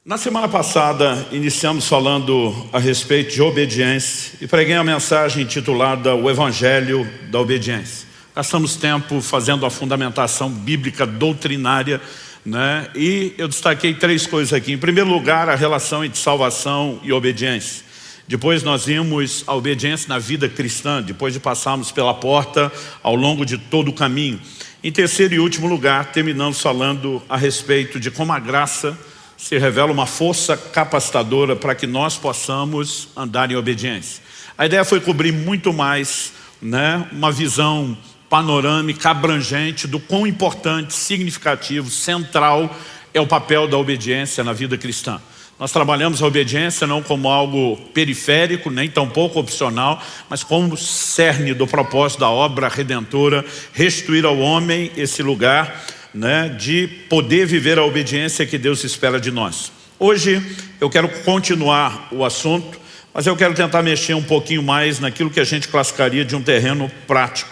Na semana passada, iniciamos falando a respeito de obediência e preguei a mensagem intitulada O Evangelho da Obediência. Gastamos tempo fazendo a fundamentação bíblica doutrinária, né? E eu destaquei três coisas aqui. Em primeiro lugar, a relação entre salvação e obediência. Depois nós vimos a obediência na vida cristã, depois de passarmos pela porta ao longo de todo o caminho. Em terceiro e último lugar, terminamos falando a respeito de como a graça se revela uma força capacitadora para que nós possamos andar em obediência. A ideia foi cobrir muito mais, né, uma visão panorâmica, abrangente do quão importante, significativo, central é o papel da obediência na vida cristã. Nós trabalhamos a obediência não como algo periférico, nem tampouco opcional, mas como cerne do propósito da obra redentora, restituir ao homem esse lugar, né, de poder viver a obediência que Deus espera de nós. Hoje eu quero continuar o assunto, mas eu quero tentar mexer um pouquinho mais naquilo que a gente classificaria de um terreno prático.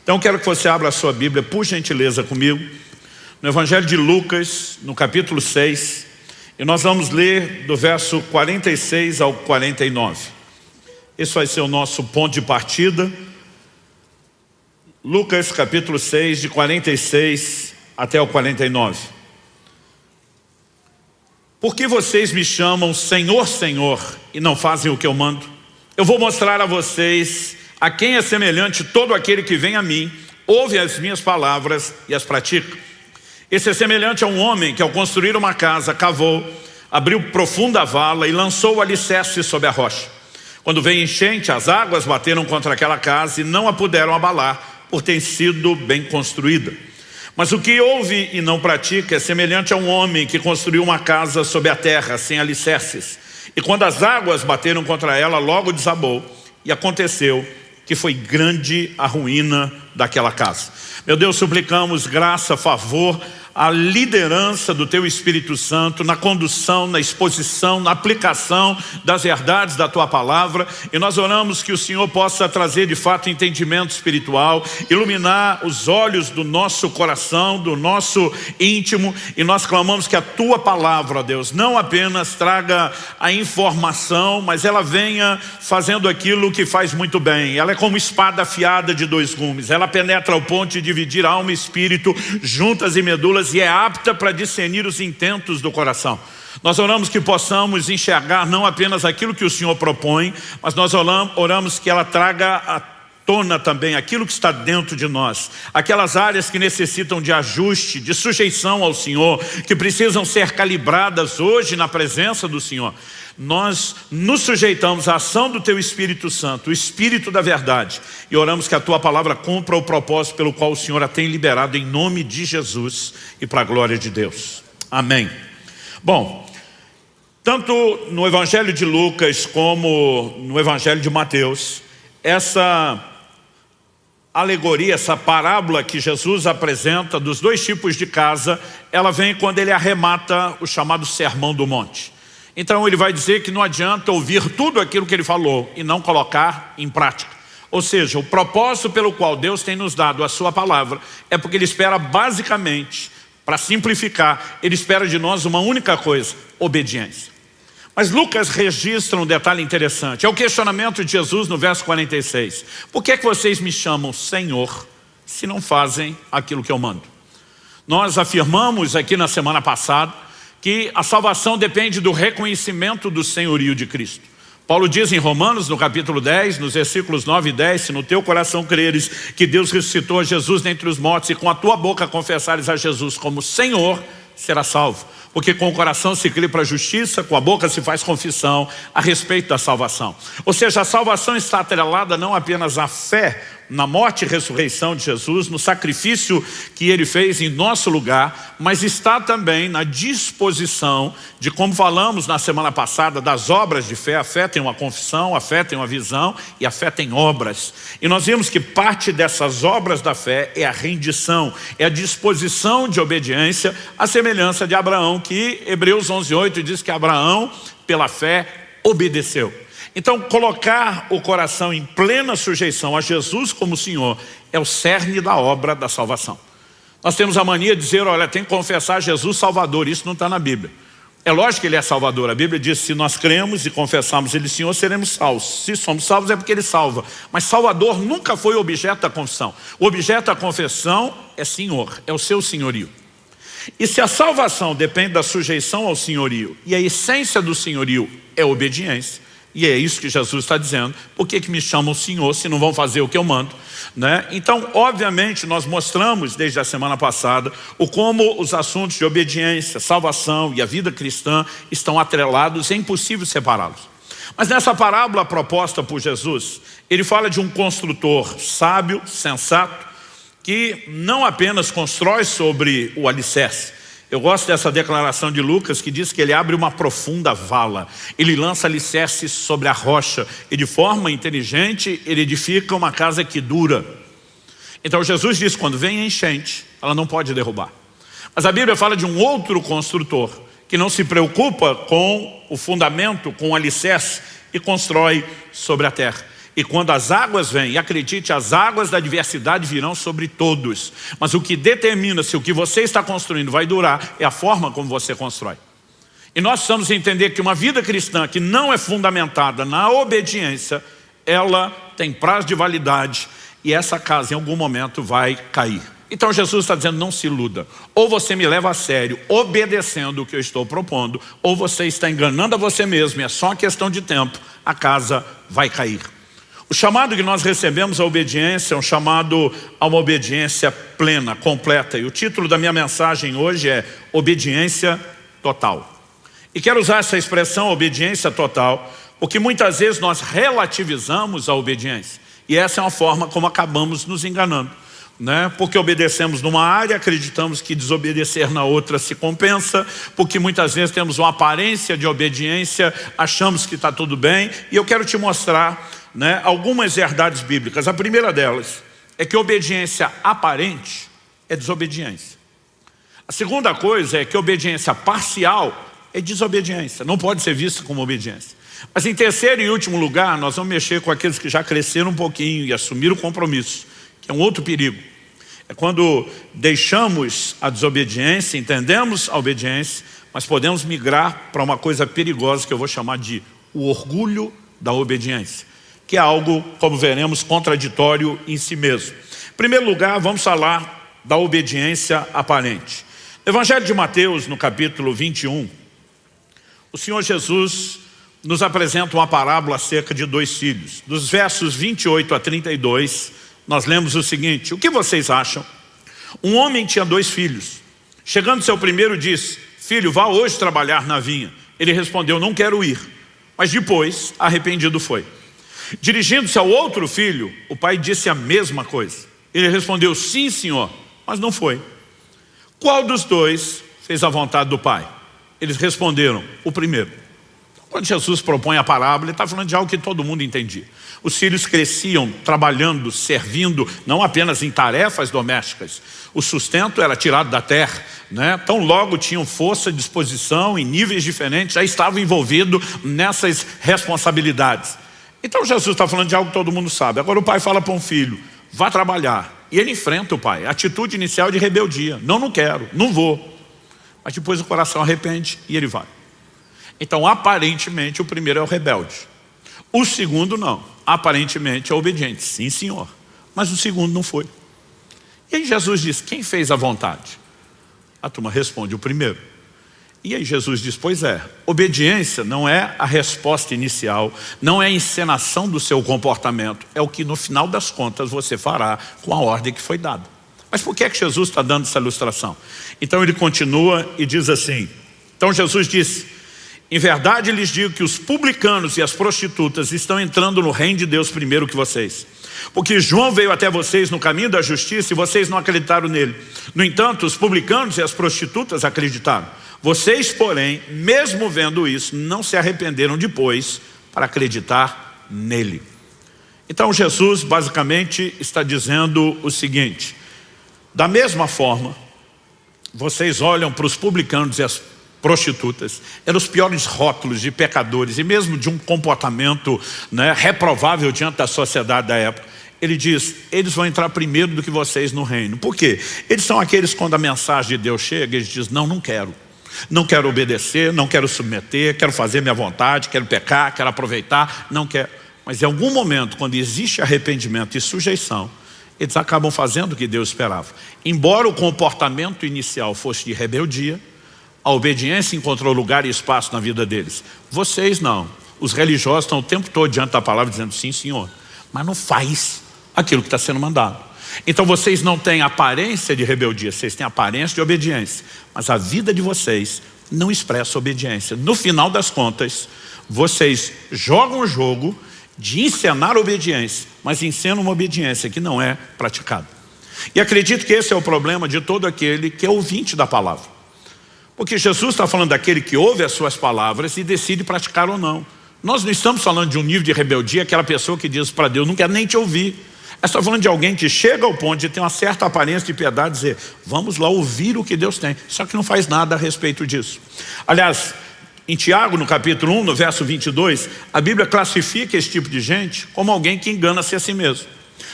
Então eu quero que você abra a sua Bíblia, por gentileza, comigo, no Evangelho de Lucas, no capítulo 6, e nós vamos ler do verso 46 ao 49. Esse vai ser o nosso ponto de partida. Lucas capítulo 6, de 46 até o 49. Por que vocês me chamam Senhor, Senhor, e não fazem o que eu mando? Eu vou mostrar a vocês a quem é semelhante todo aquele que vem a mim, ouve as minhas palavras e as pratica. Esse é semelhante a um homem que, ao construir uma casa, cavou, abriu profunda vala e lançou o alicerce sobre a rocha. Quando veio enchente, as águas bateram contra aquela casa e não a puderam abalar, por ter sido bem construída. Mas o que ouve e não pratica é semelhante a um homem que construiu uma casa sobre a terra, sem alicerces. E quando as águas bateram contra ela, logo desabou. E aconteceu que foi grande a ruína daquela casa. Meu Deus, suplicamos graça, favor, a liderança do Teu Espírito Santo na condução, na exposição, na aplicação das verdades da Tua Palavra. E nós oramos que o Senhor possa trazer de fato entendimento espiritual, iluminar os olhos do nosso coração, do nosso íntimo. E nós clamamos que a Tua Palavra, ó Deus, não apenas traga a informação, mas ela venha fazendo aquilo que faz muito bem. Ela é como espada afiada de dois gumes. Ela penetra ao ponto de dividir alma e espírito, juntas e medulas, e é apta para discernir os intentos do coração. Nós oramos que possamos enxergar não apenas aquilo que o Senhor propõe, mas nós oramos que ela traga à tona também aquilo que está dentro de nós, aquelas áreas que necessitam de ajuste, de sujeição ao Senhor, que precisam ser calibradas hoje na presença do Senhor. Nós nos sujeitamos à ação do Teu Espírito Santo, o Espírito da verdade, e oramos que a Tua Palavra cumpra o propósito pelo qual o Senhor a tem liberado, em nome de Jesus e para a glória de Deus. Amém. Bom, tanto no Evangelho de Lucas como no Evangelho de Mateus, essa alegoria, essa parábola que Jesus apresenta dos dois tipos de casa, ela vem quando ele arremata o chamado Sermão do Monte. Então ele vai dizer que não adianta ouvir tudo aquilo que ele falou e não colocar em prática. Ou seja, o propósito pelo qual Deus tem nos dado a sua palavra é porque ele espera basicamente, para simplificar, ele espera de nós uma única coisa: obediência. Mas Lucas registra um detalhe interessante. É o questionamento de Jesus no verso 46. Por que é que vocês me chamam Senhor se não fazem aquilo que eu mando? Nós afirmamos aqui na semana passada que a salvação depende do reconhecimento do senhorio de Cristo. Paulo diz em Romanos, no capítulo 10, nos versículos 9 e 10, se no teu coração creres que Deus ressuscitou a Jesus dentre os mortos e com a tua boca confessares a Jesus como Senhor, será salvo. Porque com o coração se crê para a justiça, com a boca se faz confissão a respeito da salvação. Ou seja, a salvação está atrelada não apenas à fé na morte e ressurreição de Jesus, no sacrifício que ele fez em nosso lugar, mas está também na disposição de, como falamos na semana passada, das obras de fé. A fé tem uma confissão, a fé tem uma visão e a fé tem obras. E nós vimos que parte dessas obras da fé é a rendição, é a disposição de obediência, a semelhança de Abraão, que Hebreus 11:8 diz que Abraão, pela fé, obedeceu. Então, colocar o coração em plena sujeição a Jesus como Senhor é o cerne da obra da salvação. Nós temos a mania de dizer, olha, tem que confessar Jesus Salvador. Isso não está na Bíblia. É lógico que Ele é Salvador. A Bíblia diz, se nós cremos e confessarmos Ele Senhor, seremos salvos. Se somos salvos é porque Ele salva. Mas Salvador nunca foi o objeto da confissão. O objeto da confissão é Senhor, é o seu senhorio. E se a salvação depende da sujeição ao senhorio, e a essência do senhorio é obediência, e é isso que Jesus está dizendo, por que me chamam Senhor se não vão fazer o que eu mando? Né? Então, obviamente, nós mostramos desde a semana passada como os assuntos de obediência, salvação e a vida cristã estão atrelados, é impossível separá-los. Mas nessa parábola proposta por Jesus, Ele fala de um construtor sábio, sensato, que não apenas constrói sobre o alicerce. Eu gosto dessa declaração de Lucas que diz que ele abre uma profunda vala. Ele lança alicerces sobre a rocha e de forma inteligente ele edifica uma casa que dura. Então Jesus diz, quando vem a enchente, ela não pode derrubar. Mas a Bíblia fala de um outro construtor que não se preocupa com o fundamento, com o alicerce e constrói sobre a terra. E quando as águas vêm, e acredite, as águas da adversidade virão sobre todos. Mas o que determina se o que você está construindo vai durar é a forma como você constrói. E nós precisamos entender que uma vida cristã que não é fundamentada na obediência, ela tem prazo de validade e essa casa em algum momento vai cair. Então Jesus está dizendo, não se iluda. Ou você me leva a sério, obedecendo o que eu estou propondo, ou você está enganando a você mesmo, e é só uma questão de tempo, a casa vai cair. O chamado que nós recebemos à obediência é um chamado a uma obediência plena, completa. E o título da minha mensagem hoje é Obediência Total. E quero usar essa expressão, obediência total, porque muitas vezes nós relativizamos a obediência. E essa é uma forma como acabamos nos enganando. Porque obedecemos numa área, acreditamos que desobedecer na outra se compensa, porque muitas vezes temos uma aparência de obediência, achamos que está tudo bem. E eu quero te mostrar algumas verdades bíblicas. A primeira delas é que obediência aparente é desobediência. A segunda coisa é que obediência parcial é desobediência, não pode ser vista como obediência. Mas em terceiro e último lugar, nós vamos mexer com aqueles que já cresceram um pouquinho e assumiram o compromisso, que é um outro perigo. É quando deixamos a desobediência, entendemos a obediência, mas podemos migrar para uma coisa perigosa que eu vou chamar de o orgulho da obediência, que é algo, como veremos, contraditório em si mesmo. Em primeiro lugar, vamos falar da obediência aparente. No Evangelho de Mateus, no capítulo 21, o Senhor Jesus nos apresenta uma parábola acerca de 2 filhos. Dos versos 28 a 32, nós lemos o seguinte: o que vocês acham? Um homem tinha 2 filhos. Chegando seu primeiro, disse, filho, vá hoje trabalhar na vinha. Ele respondeu, não quero ir. Mas depois, arrependido foi. Dirigindo-se ao outro filho, o pai disse a mesma coisa. Ele respondeu, sim, senhor, mas não foi. Qual dos 2 fez a vontade do pai? Eles responderam, o primeiro. Quando Jesus propõe a parábola, ele está falando de algo que todo mundo entendia. Os filhos cresciam trabalhando, servindo, não apenas em tarefas domésticas. O sustento era tirado da terra, Tão logo tinham força, disposição, em níveis diferentes, já estavam envolvidos nessas responsabilidades. Então Jesus está falando de algo que todo mundo sabe. Agora o pai fala para um filho, vá trabalhar. E ele enfrenta o pai, a atitude inicial de rebeldia. Não quero, não vou. Mas depois o coração arrepende e ele vai. Então aparentemente o primeiro é o rebelde. O segundo não, aparentemente é obediente. Sim, senhor. Mas o segundo não foi. E aí Jesus diz, quem fez a vontade? A turma responde, o primeiro. E aí Jesus diz, pois é, obediência não é a resposta inicial, não é a encenação do seu comportamento, é o que no final das contas você fará com a ordem que foi dada. Mas por que é que Jesus está dando essa ilustração? Então ele continua e diz assim, então Jesus disse, em verdade lhes digo que os publicanos e as prostitutas estão entrando no reino de Deus primeiro que vocês. Porque João veio até vocês no caminho da justiça e vocês não acreditaram nele. No entanto, os publicanos e as prostitutas acreditaram. Vocês, porém, mesmo vendo isso, não se arrependeram depois para acreditar nele. Então Jesus basicamente está dizendo o seguinte, da mesma forma, vocês olham para os publicanos e as prostitutas, eram os piores rótulos de pecadores e mesmo de um comportamento reprovável diante da sociedade da época. Ele diz, eles vão entrar primeiro do que vocês no reino. Por quê? Eles são aqueles quando a mensagem de Deus chega, eles dizem, não quero. Não quero obedecer, não quero submeter, quero fazer minha vontade, quero pecar, quero aproveitar, não quero. Mas em algum momento, quando existe arrependimento e sujeição, eles acabam fazendo o que Deus esperava. Embora o comportamento inicial fosse de rebeldia, a obediência encontrou lugar e espaço na vida deles. Vocês não. Os religiosos estão o tempo todo diante da palavra dizendo sim, Senhor, mas não faz aquilo que está sendo mandado. Então vocês não têm aparência de rebeldia, vocês têm aparência de obediência, mas a vida de vocês não expressa obediência. No final das contas, vocês jogam o jogo de encenar obediência, mas encenam uma obediência que não é praticada. E acredito que esse é o problema de todo aquele que é ouvinte da palavra. Porque Jesus está falando daquele que ouve as suas palavras e decide praticar ou não. Nós não estamos falando de um nível de rebeldia, aquela pessoa que diz para Deus, não quero nem te ouvir. Está falando de alguém que chega ao ponto de ter uma certa aparência de piedade e dizer, vamos lá ouvir o que Deus tem. Só que não faz nada a respeito disso. Aliás, em Tiago, no capítulo 1, no verso 22, a Bíblia classifica esse tipo de gente como alguém que engana-se a si mesmo.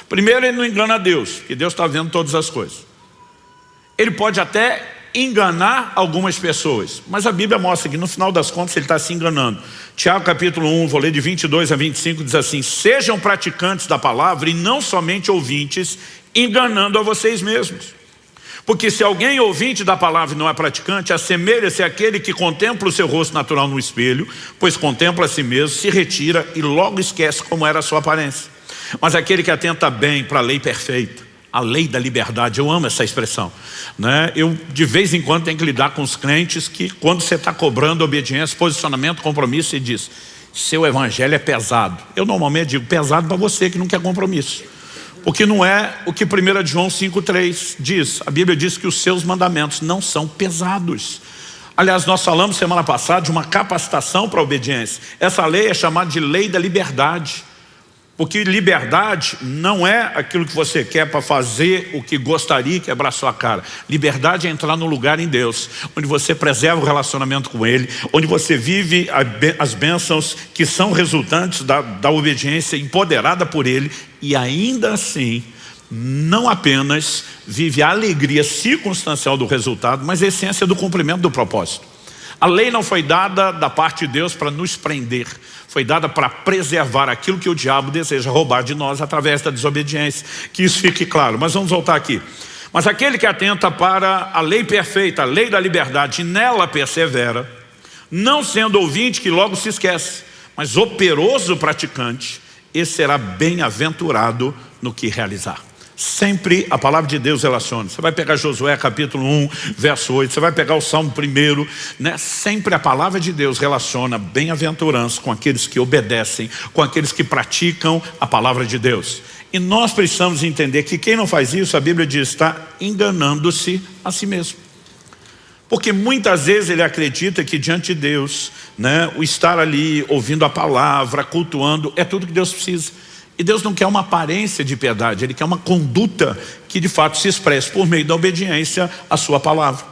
Primeiro, ele não engana a Deus, que Deus está vendo todas as coisas. Ele pode até enganar algumas pessoas, mas a Bíblia mostra que no final das contas ele está se enganando. Tiago capítulo 1, vou ler de 22 a 25, diz assim, sejam praticantes da palavra e não somente ouvintes, enganando a vocês mesmos. Porque se alguém ouvinte da palavra e não é praticante, assemelha-se àquele que contempla o seu rosto natural no espelho, pois contempla a si mesmo, se retira e logo esquece como era a sua aparência. Mas aquele que atenta bem para a lei perfeita, a lei da liberdade, eu amo essa expressão, né? Eu de vez em quando tenho que lidar com os crentes que quando você está cobrando obediência, posicionamento, compromisso, você diz, seu evangelho é pesado. Eu normalmente digo, pesado para você que não quer compromisso. Porque não é o que 1 João 5,3 diz. A Bíblia diz que os seus mandamentos não são pesados. Aliás, nós falamos semana passada de uma capacitação para a obediência. Essa lei é chamada de lei da liberdade. Porque liberdade não é aquilo que você quer para fazer o que gostaria e quebrar sua cara. Liberdade é entrar no lugar em Deus, onde você preserva o relacionamento com Ele, onde você vive as bênçãos que são resultantes da obediência empoderada por Ele e ainda assim não apenas vive a alegria circunstancial do resultado, mas a essência do cumprimento do propósito. A lei não foi dada da parte de Deus para nos prender, foi dada para preservar aquilo que o diabo deseja roubar de nós através da desobediência. Que isso fique claro, mas vamos voltar aqui. Mas aquele que atenta para a lei perfeita, a lei da liberdade, e nela persevera, não sendo ouvinte que logo se esquece, mas operoso praticante, esse será bem-aventurado no que realizar. Sempre a palavra de Deus relaciona. Você vai pegar Josué capítulo 1, verso 8, você vai pegar o Salmo 1, né? Sempre a palavra de Deus relaciona bem-aventurança com aqueles que obedecem, com aqueles que praticam a palavra de Deus. E nós precisamos entender que quem não faz isso, a Bíblia diz, está enganando-se a si mesmo. Porque muitas vezes ele acredita que diante de Deus, né, o estar ali ouvindo a palavra, cultuando, é tudo que Deus precisa. E Deus não quer uma aparência de piedade, Ele quer uma conduta que de fato se expresse por meio da obediência à sua palavra.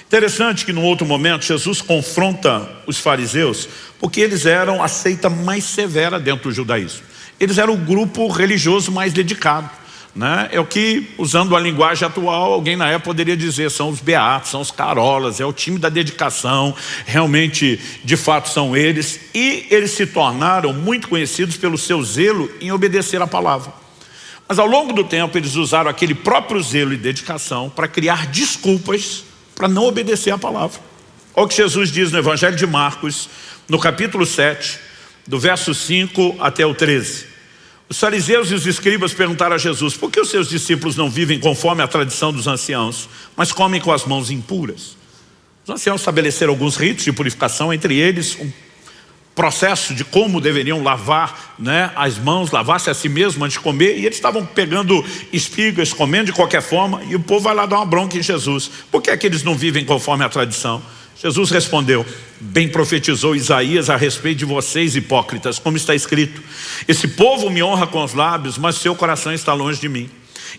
Interessante que num outro momento Jesus confronta os fariseus, porque eles eram a seita mais severa dentro do judaísmo. Eles eram o grupo religioso mais dedicado, né? É o que, usando a linguagem atual, alguém na época poderia dizer, são os beatos, são os carolas, é o time da dedicação, realmente, de fato são eles. E eles se tornaram muito conhecidos pelo seu zelo em obedecer a palavra. Mas ao longo do tempo eles usaram aquele próprio zelo e dedicação para criar desculpas para não obedecer a palavra. Olha o que Jesus diz no Evangelho de Marcos, no capítulo 7, do verso 5 até o 13. Os fariseus e os escribas perguntaram a Jesus, por que os seus discípulos não vivem conforme a tradição dos anciãos, mas comem com as mãos impuras? Os anciãos estabeleceram alguns ritos de purificação, entre eles um processo de como deveriam lavar, né, as mãos, lavar-se a si mesmo antes de comer, e eles estavam pegando espigas, comendo de qualquer forma, e o povo vai lá dar uma bronca em Jesus. Por que é que eles não vivem conforme a tradição? Jesus respondeu, bem profetizou Isaías a respeito de vocês hipócritas, como está escrito, esse povo me honra com os lábios, mas seu coração está longe de mim.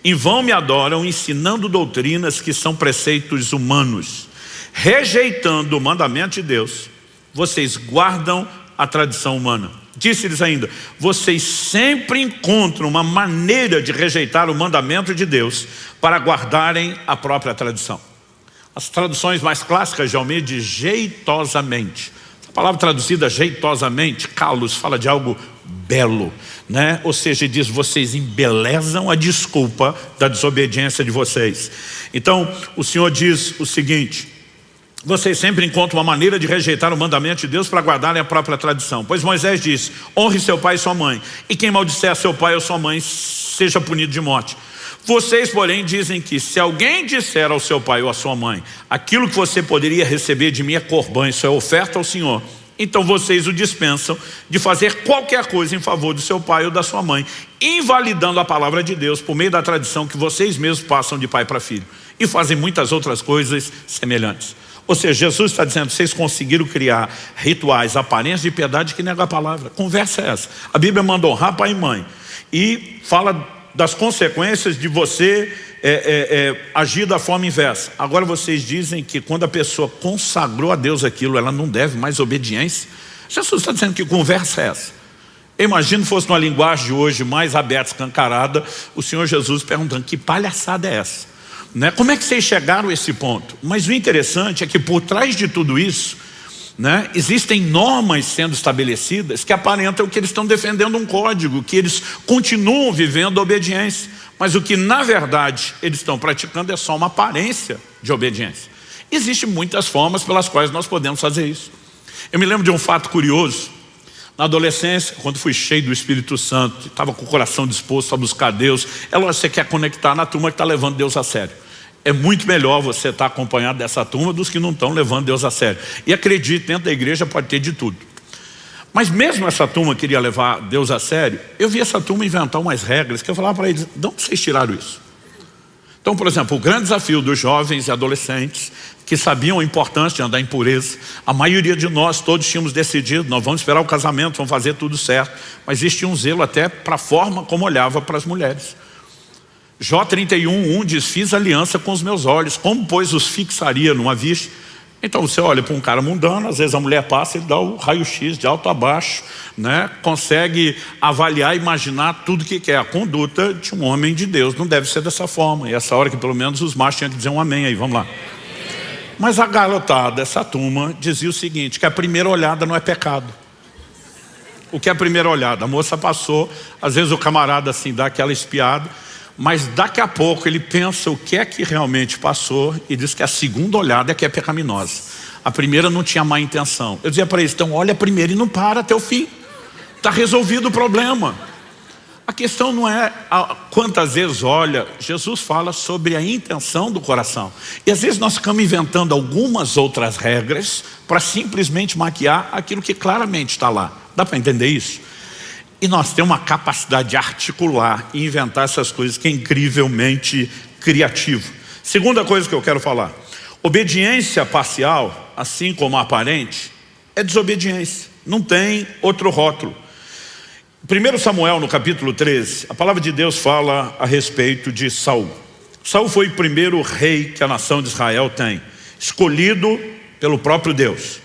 Em vão me adoram, ensinando doutrinas que são preceitos humanos. Rejeitando o mandamento de Deus, vocês guardam a tradição humana. Disse-lhes ainda, vocês sempre encontram uma maneira de rejeitar o mandamento de Deus para guardarem a própria tradição. As traduções mais clássicas de Almeida diz jeitosamente. A palavra traduzida jeitosamente, kalos, fala de algo belo, né? Ou seja, diz, vocês embelezam a desculpa da desobediência de vocês. Então, o Senhor diz o seguinte: vocês sempre encontram uma maneira de rejeitar o mandamento de Deus para guardarem a própria tradição. Pois Moisés disse, honre seu pai e sua mãe, e quem maldisser seu pai ou sua mãe seja punido de morte. Vocês, porém, dizem que se alguém disser ao seu pai ou à sua mãe, aquilo que você poderia receber de mim é corbã, isso é oferta ao Senhor, então vocês o dispensam de fazer qualquer coisa em favor do seu pai ou da sua mãe, invalidando a palavra de Deus por meio da tradição que vocês mesmos passam de pai para filho. E fazem muitas outras coisas semelhantes. Ou seja, Jesus está dizendo, vocês conseguiram criar rituais, aparências de piedade que negam a palavra. Conversa é essa. A Bíblia manda honrar pai e mãe. E fala das consequências de você agir da forma inversa. Agora vocês dizem que quando a pessoa consagrou a Deus aquilo, ela não deve mais obediência. Jesus está dizendo que conversa é essa. Eu imagino que fosse numa linguagem de hoje mais aberta, escancarada, o Senhor Jesus perguntando, que palhaçada é essa? Né? Como é que vocês chegaram a esse ponto? Mas o interessante é que por trás de tudo isso, né, existem normas sendo estabelecidas que aparentam que eles estão defendendo um código, que eles continuam vivendo a obediência, mas o que na verdade eles estão praticando é só uma aparência de obediência. Existem muitas formas pelas quais nós podemos fazer isso. Eu me lembro de um fato curioso. Na adolescência, quando fui cheio do Espírito Santo, estava com o coração disposto a buscar Deus, é lógico que você quer conectar na turma que está levando Deus a sério. É muito melhor você estar acompanhado dessa turma dos que não estão levando Deus a sério. E acredite, dentro da igreja pode ter de tudo. Mas mesmo essa turma queria levar Deus a sério, eu vi essa turma inventar umas regras que eu falava para eles, de onde vocês tiraram isso? Então, por exemplo, o grande desafio dos jovens e adolescentes que sabiam a importância de andar em pureza, a maioria de nós todos tínhamos decidido, nós vamos esperar o casamento, vamos fazer tudo certo, mas existia um zelo até para a forma como olhava para as mulheres. Jó 31:1 diz, fiz aliança com os meus olhos, como pois os fixaria numa vista? Então você olha para um cara mundano, às vezes a mulher passa, ele dá o raio-x de alto a baixo, né? Consegue avaliar, imaginar tudo que quer. A conduta de um homem de Deus não deve ser dessa forma. E essa hora que pelo menos os machos tinham que dizer um amém aí, vamos lá. Mas a garotada, essa turma, dizia o seguinte, que a primeira olhada não é pecado. O que é a primeira olhada? A moça passou, às vezes o camarada assim dá aquela espiada, mas daqui a pouco ele pensa o que é que realmente passou e diz que a segunda olhada é que é pecaminosa. A primeira não tinha má intenção. Eu dizia para eles, então olha a primeira e não para até o fim. Está resolvido o problema. A questão não é quantas vezes olha, Jesus fala sobre a intenção do coração. E às vezes nós ficamos inventando algumas outras regras para simplesmente maquiar aquilo que claramente está lá. Dá para entender isso? E nós temos uma capacidade de articular e inventar essas coisas que é incrivelmente criativo. Segunda coisa que eu quero falar. Obediência parcial, assim como a aparente, é desobediência. Não tem outro rótulo. 1 Samuel, no capítulo 13, a palavra de Deus fala a respeito de Saul. Saul foi o primeiro rei que a nação de Israel tem, escolhido pelo próprio Deus.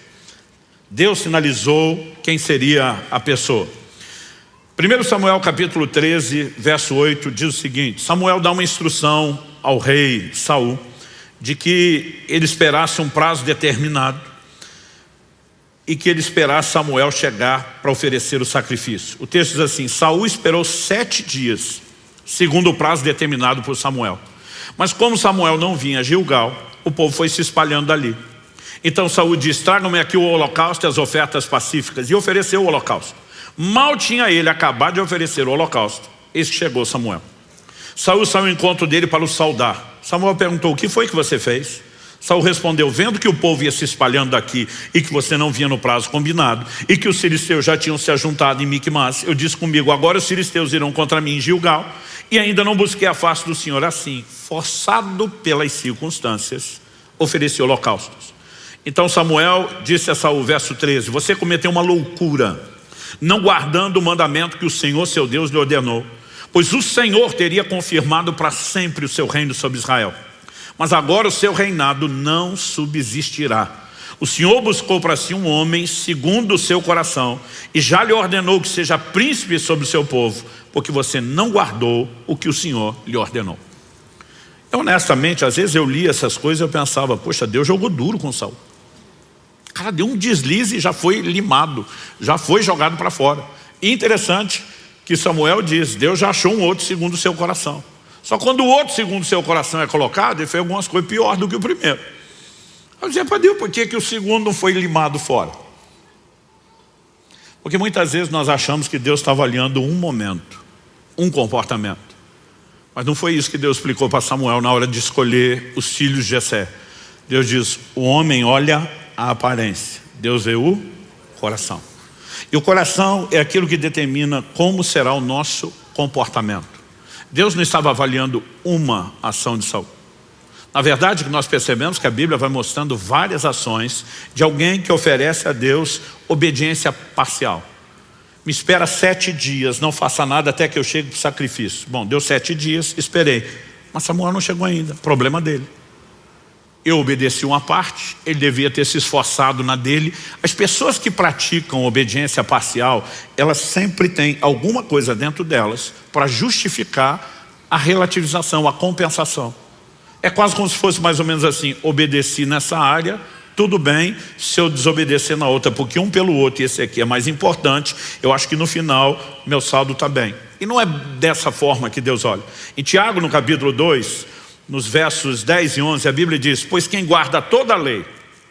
Deus sinalizou quem seria a pessoa. 1 Samuel capítulo 13, verso 8, diz o seguinte, Samuel dá uma instrução ao rei Saul, de que ele esperasse um prazo determinado, e que ele esperasse Samuel chegar para oferecer o sacrifício. O texto diz assim, Saul esperou 7 dias, segundo o prazo determinado por Samuel. Mas como Samuel não vinha a Gilgal, o povo foi se espalhando dali. Então Saul disse, tragam-me aqui o holocausto e as ofertas pacíficas, e ofereceu o holocausto. Mal tinha ele acabado de oferecer o holocausto, eis que chegou Samuel. Saul saiu ao encontro dele para o saudar. Samuel perguntou, o que foi que você fez? Saul respondeu, vendo que o povo ia se espalhando daqui e que você não vinha no prazo combinado e que os filisteus já tinham se ajuntado em Micmas, eu disse comigo, agora os filisteus irão contra mim em Gilgal e ainda não busquei a face do Senhor. Assim, forçado pelas circunstâncias, ofereci holocaustos. Então Samuel disse a Saul, verso 13, você cometeu uma loucura, não guardando o mandamento que o Senhor seu Deus lhe ordenou, pois o Senhor teria confirmado para sempre o seu reino sobre Israel. Mas agora o seu reinado não subsistirá. O Senhor buscou para si um homem segundo o seu coração e já lhe ordenou que seja príncipe sobre o seu povo, porque você não guardou o que o Senhor lhe ordenou. Honestamente, às vezes eu li essas coisas e eu pensava, poxa, Deus jogou duro com Saul. O cara deu um deslize e já foi limado, já foi jogado para fora. E interessante que Samuel diz, Deus já achou um outro segundo o seu coração. Só quando o outro segundo o seu coração é colocado, ele fez algumas coisas piores do que o primeiro. Eu dizia para Deus, por que o segundo não foi limado fora? Porque muitas vezes nós achamos que Deus está avaliando um momento, um comportamento. Mas não foi isso que Deus explicou para Samuel na hora de escolher os filhos de Jessé. Deus diz, o homem olha a aparência, Deus vê o coração. E o coração é aquilo que determina como será o nosso comportamento. Deus não estava avaliando uma ação de Saul. Na verdade, nós percebemos que a Bíblia vai mostrando várias ações de alguém que oferece a Deus obediência parcial. Me espera 7 dias, não faça nada até que eu chegue para o sacrifício. Bom, deu 7 dias, esperei. Mas Samuel não chegou ainda, problema dele. Eu obedeci uma parte, ele devia ter se esforçado na dele. As pessoas que praticam obediência parcial, elas sempre têm alguma coisa dentro delas para justificar a relativização, a compensação. É quase como se fosse mais ou menos assim, obedeci nessa área, tudo bem se eu desobedecer na outra, porque um pelo outro, e esse aqui é mais importante, eu acho que no final meu saldo está bem. E não é dessa forma que Deus olha. Em Tiago, no capítulo 2, nos versos 10 e 11, a Bíblia diz, pois quem guarda toda a lei,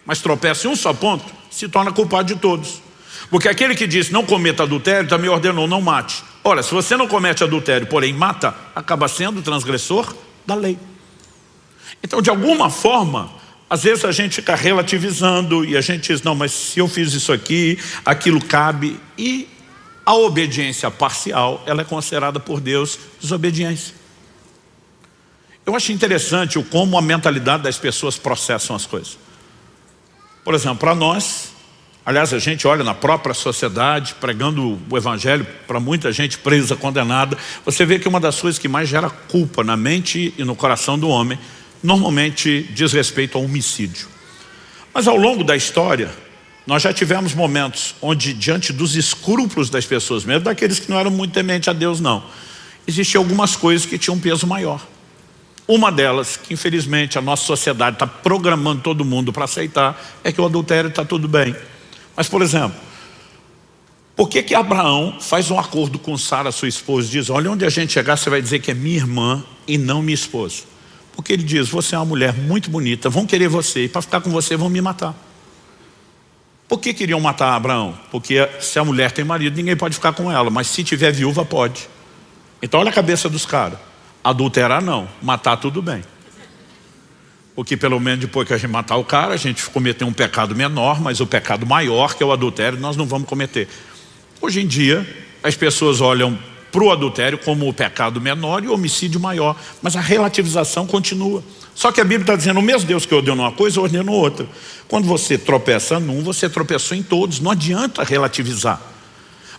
mas tropeça em um só ponto, se torna culpado de todos. Porque aquele que diz não cometa adultério, também ordenou não mate. Ora, se você não comete adultério, porém mata, acaba sendo transgressor da lei. Então, de alguma forma, às vezes a gente fica relativizando e a gente diz, não, mas se eu fiz isso aqui, aquilo cabe. E a obediência parcial, ela é considerada por Deus desobediência. Eu acho interessante o como a mentalidade das pessoas processam as coisas. Por exemplo, para nós, aliás, a gente olha na própria sociedade, pregando o evangelho para muita gente presa, condenada, você vê que uma das coisas que mais gera culpa na mente e no coração do homem, normalmente diz respeito ao homicídio. Mas ao longo da história, nós já tivemos momentos onde, diante dos escrúpulos das pessoas, mesmo daqueles que não eram muito tementes a Deus, não, existiam algumas coisas que tinham um peso maior. Uma delas, que infelizmente a nossa sociedade está programando todo mundo para aceitar, é que o adultério está tudo bem. Mas, por exemplo, por que Abraão faz um acordo com Sara, sua esposa, e diz, olha, onde a gente chegar, você vai dizer que é minha irmã e não minha esposa. Porque ele diz, você é uma mulher muito bonita, vão querer você, e para ficar com você vão me matar. Por que queriam matar Abraão? Porque se a mulher tem marido, ninguém pode ficar com ela, mas se tiver viúva, pode. Então olha a cabeça dos caras. Adulterar não, matar tudo bem. Porque pelo menos depois que a gente matar o cara, a gente cometeu um pecado menor, mas o pecado maior, que é o adultério, nós não vamos cometer. Hoje em dia, as pessoas olham para o adultério como o pecado menor e o homicídio maior, mas a relativização continua. Só que a Bíblia está dizendo, o mesmo Deus que ordenou uma coisa, ordenou outra. Quando você tropeça num, você tropeçou em todos, não adianta relativizar.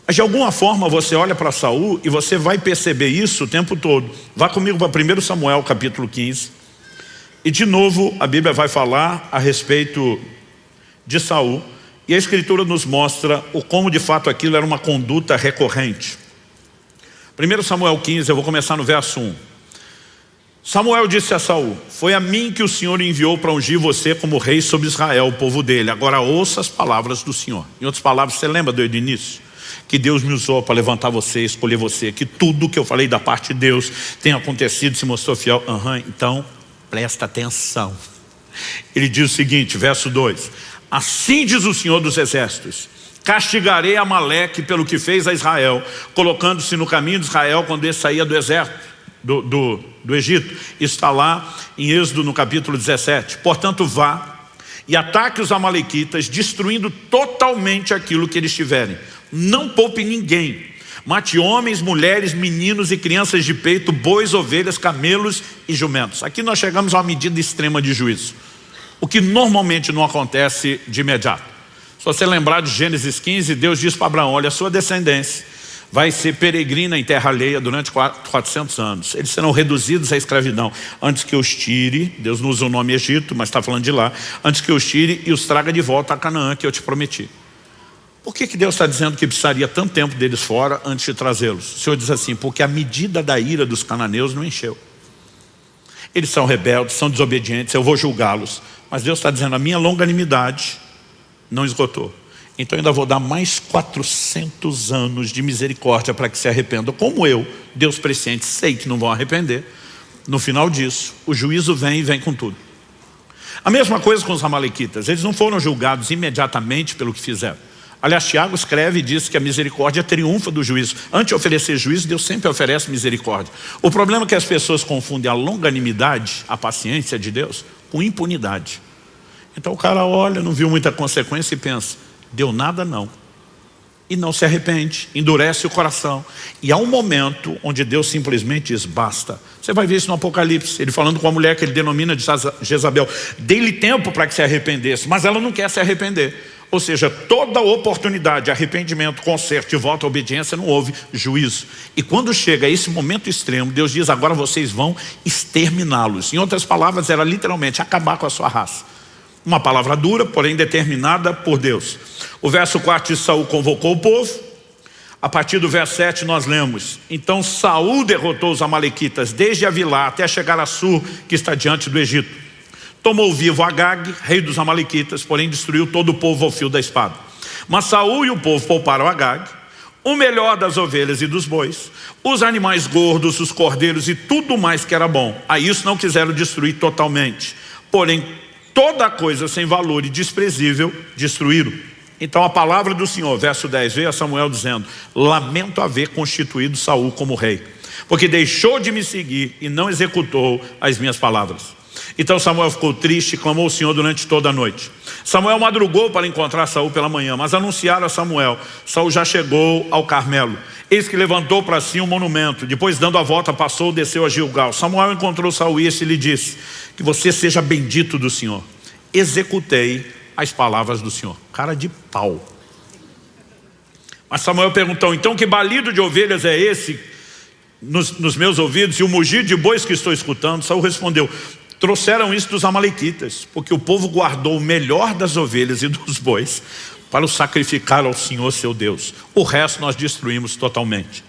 Mas de alguma forma você olha para Saul e você vai perceber isso o tempo todo. Vá comigo para 1 Samuel capítulo 15. E de novo a Bíblia vai falar a respeito de Saul. E a Escritura nos mostra o como de fato aquilo era uma conduta recorrente. 1 Samuel 15, eu vou começar no verso 1. Samuel disse a Saul, foi a mim que o Senhor enviou para ungir você como rei sobre Israel, o povo dele. Agora ouça as palavras do Senhor. Em outras palavras, você lembra do início? Que Deus me usou para levantar você, escolher você, que tudo que eu falei da parte de Deus tem acontecido, se mostrou fiel. Então, presta atenção. Ele diz o seguinte, verso 2. Assim diz o Senhor dos Exércitos, castigarei Amaleque pelo que fez a Israel, colocando-se no caminho de Israel quando ele saía do exército, do Egito. Está lá em Êxodo no capítulo 17. Portanto, vá e ataque os amalequitas, destruindo totalmente aquilo que eles tiverem. Não poupe ninguém. Mate homens, mulheres, meninos e crianças de peito, bois, ovelhas, camelos e jumentos. Aqui nós chegamos a uma medida extrema de juízo, o que normalmente não acontece de imediato. Se você lembrar de Gênesis 15, Deus diz para Abraão, olha, a sua descendência vai ser peregrina em terra alheia durante 400 anos. Eles serão reduzidos à escravidão. Antes que eu os tire, Deus não usa o nome Egito, mas está falando de lá. Antes que eu os tire e os traga de volta a Canaã, que eu te prometi. Por que Deus está dizendo que precisaria tanto tempo deles fora antes de trazê-los? O Senhor diz assim, porque a medida da ira dos cananeus não encheu. Eles são rebeldes, são desobedientes, eu vou julgá-los. Mas Deus está dizendo, a minha longanimidade não esgotou. Então eu ainda vou dar mais 400 anos de misericórdia para que se arrependam. Como eu, Deus presciente, sei que não vão arrepender. No final disso, o juízo vem e vem com tudo. A mesma coisa com os amalequitas. Eles não foram julgados imediatamente pelo que fizeram. Aliás, Tiago escreve e diz que a misericórdia triunfa do juízo. Antes de oferecer juízo, Deus sempre oferece misericórdia. O problema é que as pessoas confundem a longanimidade, a paciência de Deus, com impunidade. Então o cara olha, não viu muita consequência e pensa, deu nada não. E não se arrepende, endurece o coração. E há um momento onde Deus simplesmente diz, basta. Você vai ver isso no Apocalipse, ele falando com a mulher que ele denomina de Jezabel. Dei-lhe tempo para que se arrependesse, mas ela não quer se arrepender. Ou seja, toda oportunidade, arrependimento, conserto e volta à obediência, não houve juízo. E quando chega a esse momento extremo, Deus diz, agora vocês vão exterminá-los. Em outras palavras, era literalmente acabar com a sua raça. Uma palavra dura, porém determinada por Deus. O verso 4 de Saul convocou o povo. A partir do verso 7 nós lemos, então Saul derrotou os amalequitas desde Avilá até chegar a Sur, que está diante do Egito. Tomou vivo Agag, rei dos amalequitas, porém destruiu todo o povo ao fio da espada. Mas Saul e o povo pouparam Agag, o melhor das ovelhas e dos bois, os animais gordos, os cordeiros e tudo mais que era bom. A isso não quiseram destruir totalmente, porém toda coisa sem valor e desprezível destruíram. Então a palavra do Senhor, verso 10, veio a Samuel dizendo, lamento haver constituído Saul como rei, porque deixou de me seguir e não executou as minhas palavras. Então Samuel ficou triste e clamou ao Senhor durante toda a noite. Samuel madrugou para encontrar Saul pela manhã, mas anunciaram a Samuel, Saul já chegou ao Carmelo. Eis que levantou para si um monumento, depois dando a volta passou, desceu a Gilgal. Samuel encontrou Saul e este lhe disse, que você seja bendito do Senhor. Executei as palavras do Senhor. Cara de pau. Mas Samuel perguntou, então que balido de ovelhas é esse nos meus ouvidos e o mugir de bois que estou escutando? Saul respondeu, trouxeram isso dos amalequitas, porque o povo guardou o melhor das ovelhas e dos bois para o sacrificar ao Senhor seu Deus. O resto nós destruímos totalmente.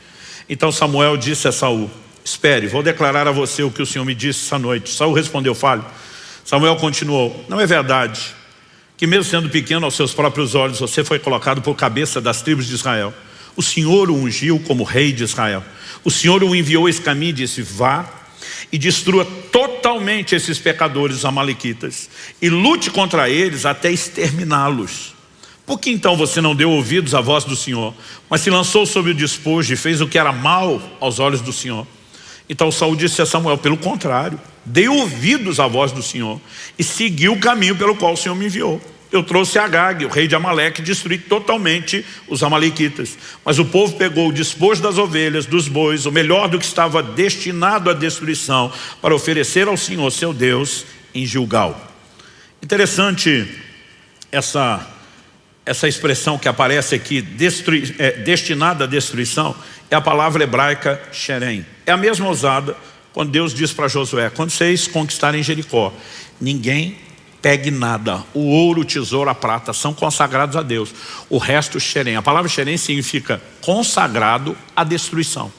Então Samuel disse a Saul, espere, vou declarar a você o que o Senhor me disse essa noite. Saul respondeu, fale. Samuel continuou, não é verdade que mesmo sendo pequeno aos seus próprios olhos, você foi colocado por cabeça das tribos de Israel? O Senhor o ungiu como rei de Israel. O Senhor o enviou esse caminho e disse, vá e destrua totalmente esses pecadores amalequitas e lute contra eles até exterminá-los. Por que então você não deu ouvidos à voz do Senhor, mas se lançou sobre o despojo e fez o que era mal aos olhos do Senhor? Então Saul disse a Samuel, pelo contrário, dei ouvidos à voz do Senhor e segui o caminho pelo qual o Senhor me enviou. Eu trouxe Agag, o rei de Amaleque, e destruí totalmente os amalequitas. Mas o povo pegou o despojo das ovelhas, dos bois, o melhor do que estava destinado à destruição, para oferecer ao Senhor, seu Deus, em Gilgal. Interessante essa expressão que aparece aqui, destinada à destruição, é a palavra hebraica Sherem. É a mesma usada quando Deus diz para Josué, quando vocês conquistarem Jericó, ninguém pegue nada, o ouro, o tesouro, a prata são consagrados a Deus. O resto, Xerém. A palavra Xerém significa consagrado à destruição.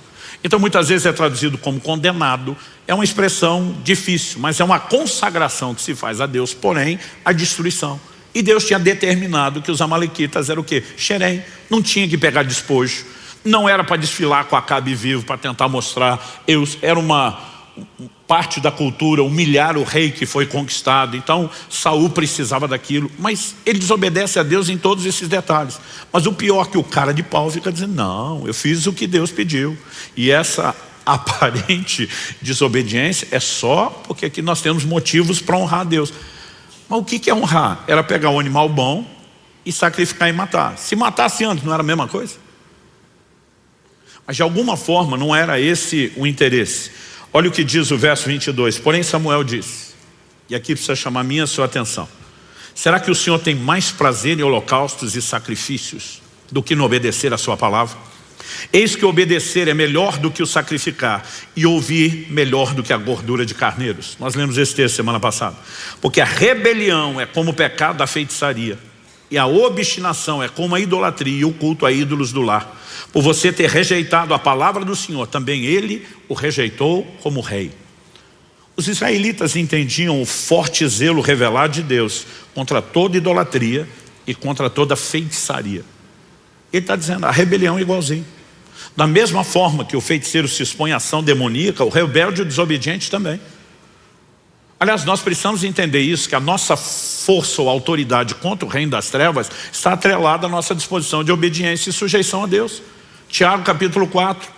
Então muitas vezes é traduzido como condenado. É uma expressão difícil, mas é uma consagração que se faz a Deus, porém a destruição. E Deus tinha determinado que os amalequitas eram o quê? Xerém. Não tinha que pegar despojo. Não era para desfilar com Acabe vivo, para tentar mostrar. Era uma parte da cultura, humilhar o rei que foi conquistado. Então Saul precisava daquilo, mas ele desobedece a Deus em todos esses detalhes. Mas o pior é que o cara de pau fica dizendo, não, eu fiz o que Deus pediu. E essa aparente desobediência é só porque aqui nós temos motivos para honrar a Deus. Mas o que é honrar? Era pegar um animal bom e sacrificar e matar. Se matasse antes, não era a mesma coisa? Mas de alguma forma não era esse o interesse. Olha o que diz o verso 22. Porém Samuel disse, e aqui precisa chamar minha sua atenção, será que o Senhor tem mais prazer em holocaustos e sacrifícios do que no obedecer a sua palavra? Eis que obedecer é melhor do que o sacrificar, e ouvir melhor do que a gordura de carneiros. Nós lemos esse texto semana passada. Porque a rebelião é como o pecado da feitiçaria, e a obstinação é como a idolatria e o culto a ídolos do lar. Por você ter rejeitado a palavra do Senhor, também ele o rejeitou como rei. Os israelitas entendiam o forte zelo revelado de Deus contra toda idolatria e contra toda feitiçaria. Ele está dizendo, a rebelião é igualzinho. Da mesma forma que o feiticeiro se expõe à ação demoníaca, o rebelde e o desobediente também. Aliás, nós precisamos entender isso, que a nossa força ou autoridade contra o reino das trevas está atrelada à nossa disposição de obediência e sujeição a Deus. Tiago capítulo 4,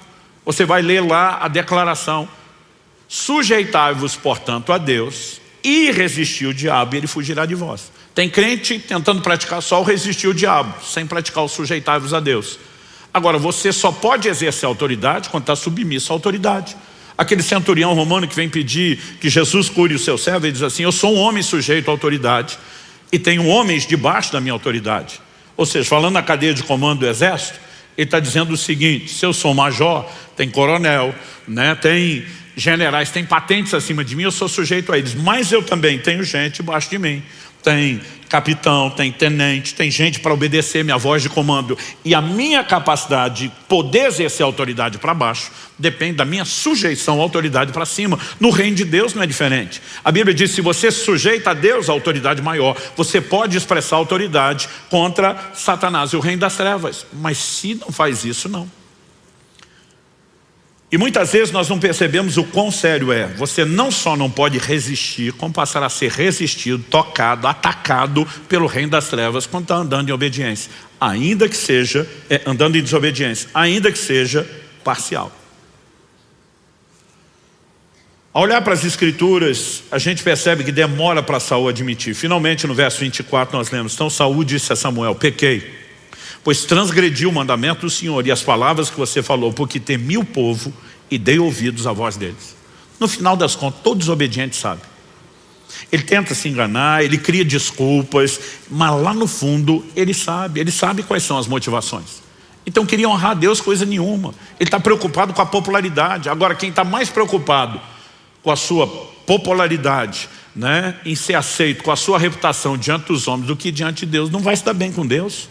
você vai ler lá a declaração: sujeitai-vos, portanto, a Deus e resistir o diabo e ele fugirá de vós. Tem crente tentando praticar só o resistir o diabo, sem praticar o sujeitai-vos a Deus. Agora, você só pode exercer autoridade quando está submisso à autoridade. Aquele centurião romano que vem pedir que Jesus cure o seu servo, ele diz assim: eu sou um homem sujeito à autoridade e tenho homens debaixo da minha autoridade. Ou seja, falando na cadeia de comando do exército, ele está dizendo o seguinte: se eu sou major, tem coronel, né, tem generais, tem patentes acima de mim, eu sou sujeito a eles. Mas eu também tenho gente debaixo de mim. Tem capitão, tem tenente, tem gente para obedecer minha voz de comando. E a minha capacidade de poder exercer autoridade para baixo depende da minha sujeição à autoridade para cima. No reino de Deus não é diferente. A Bíblia diz: se você se sujeita a Deus, a autoridade maior, você pode expressar autoridade contra Satanás e o reino das trevas. Mas se não faz isso, não. E muitas vezes nós não percebemos o quão sério é. Você não só não pode resistir, como passar a ser resistido, tocado, atacado pelo reino das trevas quando está andando em obediência. Ainda que seja, andando em desobediência, ainda que seja parcial. Ao olhar para as escrituras, a gente percebe que demora para Saul admitir. Finalmente no verso 24 nós lemos: então Saul disse a Samuel: pequei, pois transgredi o mandamento do Senhor e as palavras que você falou, porque temi o povo e dei ouvidos à voz deles. No final das contas, todo desobediente sabe. Ele tenta se enganar, ele cria desculpas, mas lá no fundo ele sabe quais são as motivações. Então queria honrar a Deus coisa nenhuma. Ele está preocupado com a popularidade. Agora, quem está mais preocupado com a sua popularidade, né, em ser aceito, com a sua reputação diante dos homens do que diante de Deus, não vai se dar bem com Deus.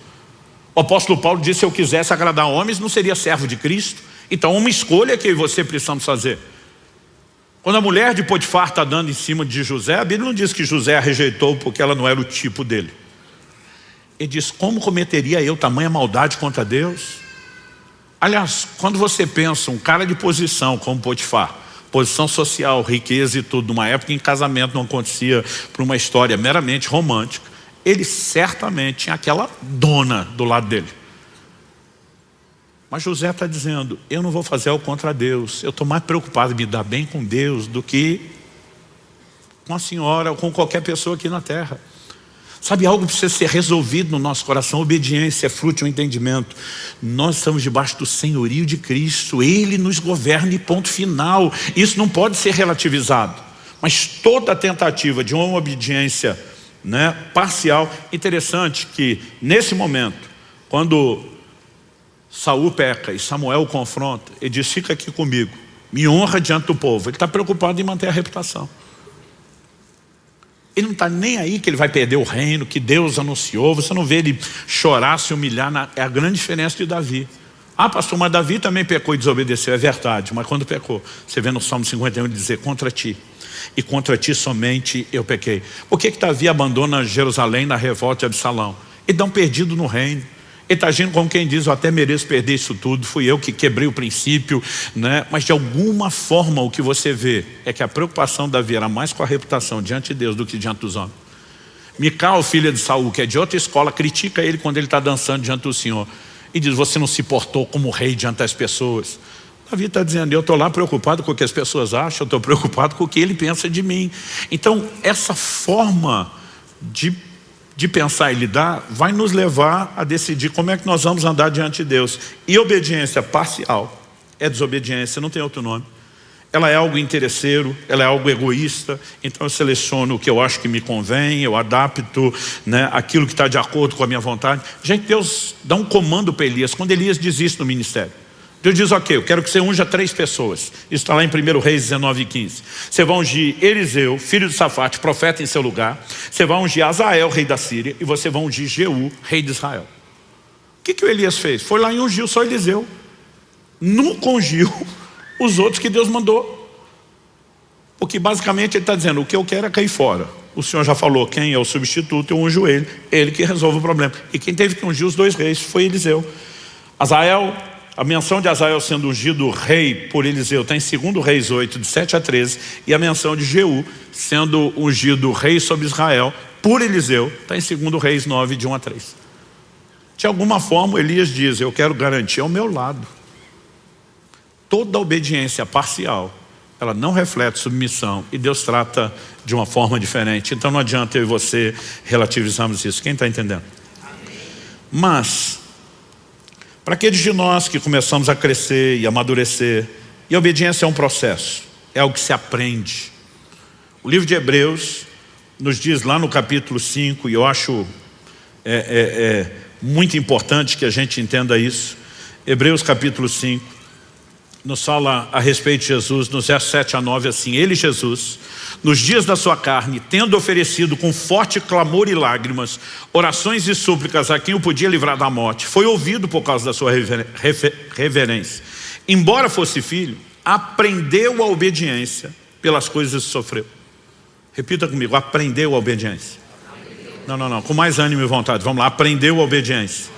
O apóstolo Paulo disse: se eu quisesse agradar homens, não seria servo de Cristo. Então uma escolha que eu e você precisamos fazer. Quando a mulher de Potifar está dando em cima de José, a Bíblia não diz que José a rejeitou porque ela não era o tipo dele. Ele diz: como cometeria eu tamanha maldade contra Deus? Aliás, quando você pensa um cara de posição como Potifar, posição social, riqueza e tudo, numa época em que casamento não acontecia por uma história meramente romântica, ele certamente tinha aquela dona do lado dele. Mas José está dizendo: eu não vou fazer algo contra Deus. Eu estou mais preocupado em me dar bem com Deus do que com a senhora ou com qualquer pessoa aqui na terra. Sabe, algo precisa ser resolvido no nosso coração. Obediência é fruto de um entendimento. Nós estamos debaixo do senhorio de Cristo. Ele nos governa e ponto final. Isso não pode ser relativizado. Mas toda tentativa de uma obediência, né, parcial. Interessante que nesse momento, quando Saul peca e Samuel o confronta, ele diz: fica aqui comigo, me honra diante do povo. Ele está preocupado em manter a reputação. Ele não está nem aí que ele vai perder o reino que Deus anunciou. Você não vê ele chorar, se humilhar. É a grande diferença de Davi. Ah, pastor, mas Davi também pecou e desobedeceu. É verdade, mas quando pecou, você vê no Salmo 51 ele dizer: contra ti, e contra ti somente eu pequei. Por que Davi abandona Jerusalém na revolta de Absalão? Ele dá um perdido no reino. Ele está agindo como quem diz: eu até mereço perder isso tudo, fui eu que quebrei o princípio, né? Mas de alguma forma o que você vê é que a preocupação de Davi era mais com a reputação diante de Deus do que diante dos homens. Mical, filha de Saul, que é de outra escola, critica ele quando ele está dançando diante do Senhor e diz: você não se portou como rei diante das pessoas. Davi está dizendo: eu estou lá preocupado com o que as pessoas acham, eu estou preocupado com o que ele pensa de mim. Então essa forma de pensar e lidar vai nos levar a decidir como é que nós vamos andar diante de Deus. E obediência parcial é desobediência, não tem outro nome. Ela é algo interesseiro, ela é algo egoísta. Então eu seleciono o que eu acho que me convém, eu adapto, né, aquilo que está de acordo com a minha vontade. Gente, Deus dá um comando para Elias quando Elias desiste do ministério. Deus diz: ok, eu quero que você unja 3 pessoas. Isso está lá em 1 Reis 19:15. Você vai ungir Eliseu, filho de Safate, profeta em seu lugar. Você vai ungir Azael, rei da Síria. E você vai ungir Jeú, rei de Israel. O que o Elias fez? Foi lá e ungiu só Eliseu. Nunca ungiu os outros que Deus mandou. Porque basicamente ele está dizendo, o que eu quero é cair fora. O Senhor já falou, quem é o substituto, eu unjo ele que resolve o problema. E quem teve que ungir os dois reis foi Eliseu. Azael, a menção de Azael sendo ungido rei por Eliseu está em 2 Reis 8, de 7 a 13. E a menção de Jeú sendo ungido rei sobre Israel por Eliseu está em 2 Reis 9, de 1 a 3. De alguma forma Elias diz, eu quero garantir ao meu lado. Toda obediência parcial, ela não reflete submissão e Deus trata de uma forma diferente. Então não adianta eu e você relativizarmos isso. Quem está entendendo? Amém. Mas, para aqueles de nós que começamos a crescer e amadurecer, e a obediência é um processo, é algo que se aprende. O livro de Hebreus nos diz lá no capítulo 5, e eu acho muito importante que a gente entenda isso. Hebreus capítulo 5. Nos fala a respeito de Jesus, nos versos 7 a 9, assim, ele, Jesus, nos dias da sua carne, tendo oferecido com forte clamor e lágrimas, orações e súplicas a quem o podia livrar da morte, foi ouvido por causa da sua reverência. Embora fosse filho, aprendeu a obediência pelas coisas que sofreu. Repita comigo, aprendeu a obediência. Não, com mais ânimo e vontade, vamos lá, aprendeu a obediência.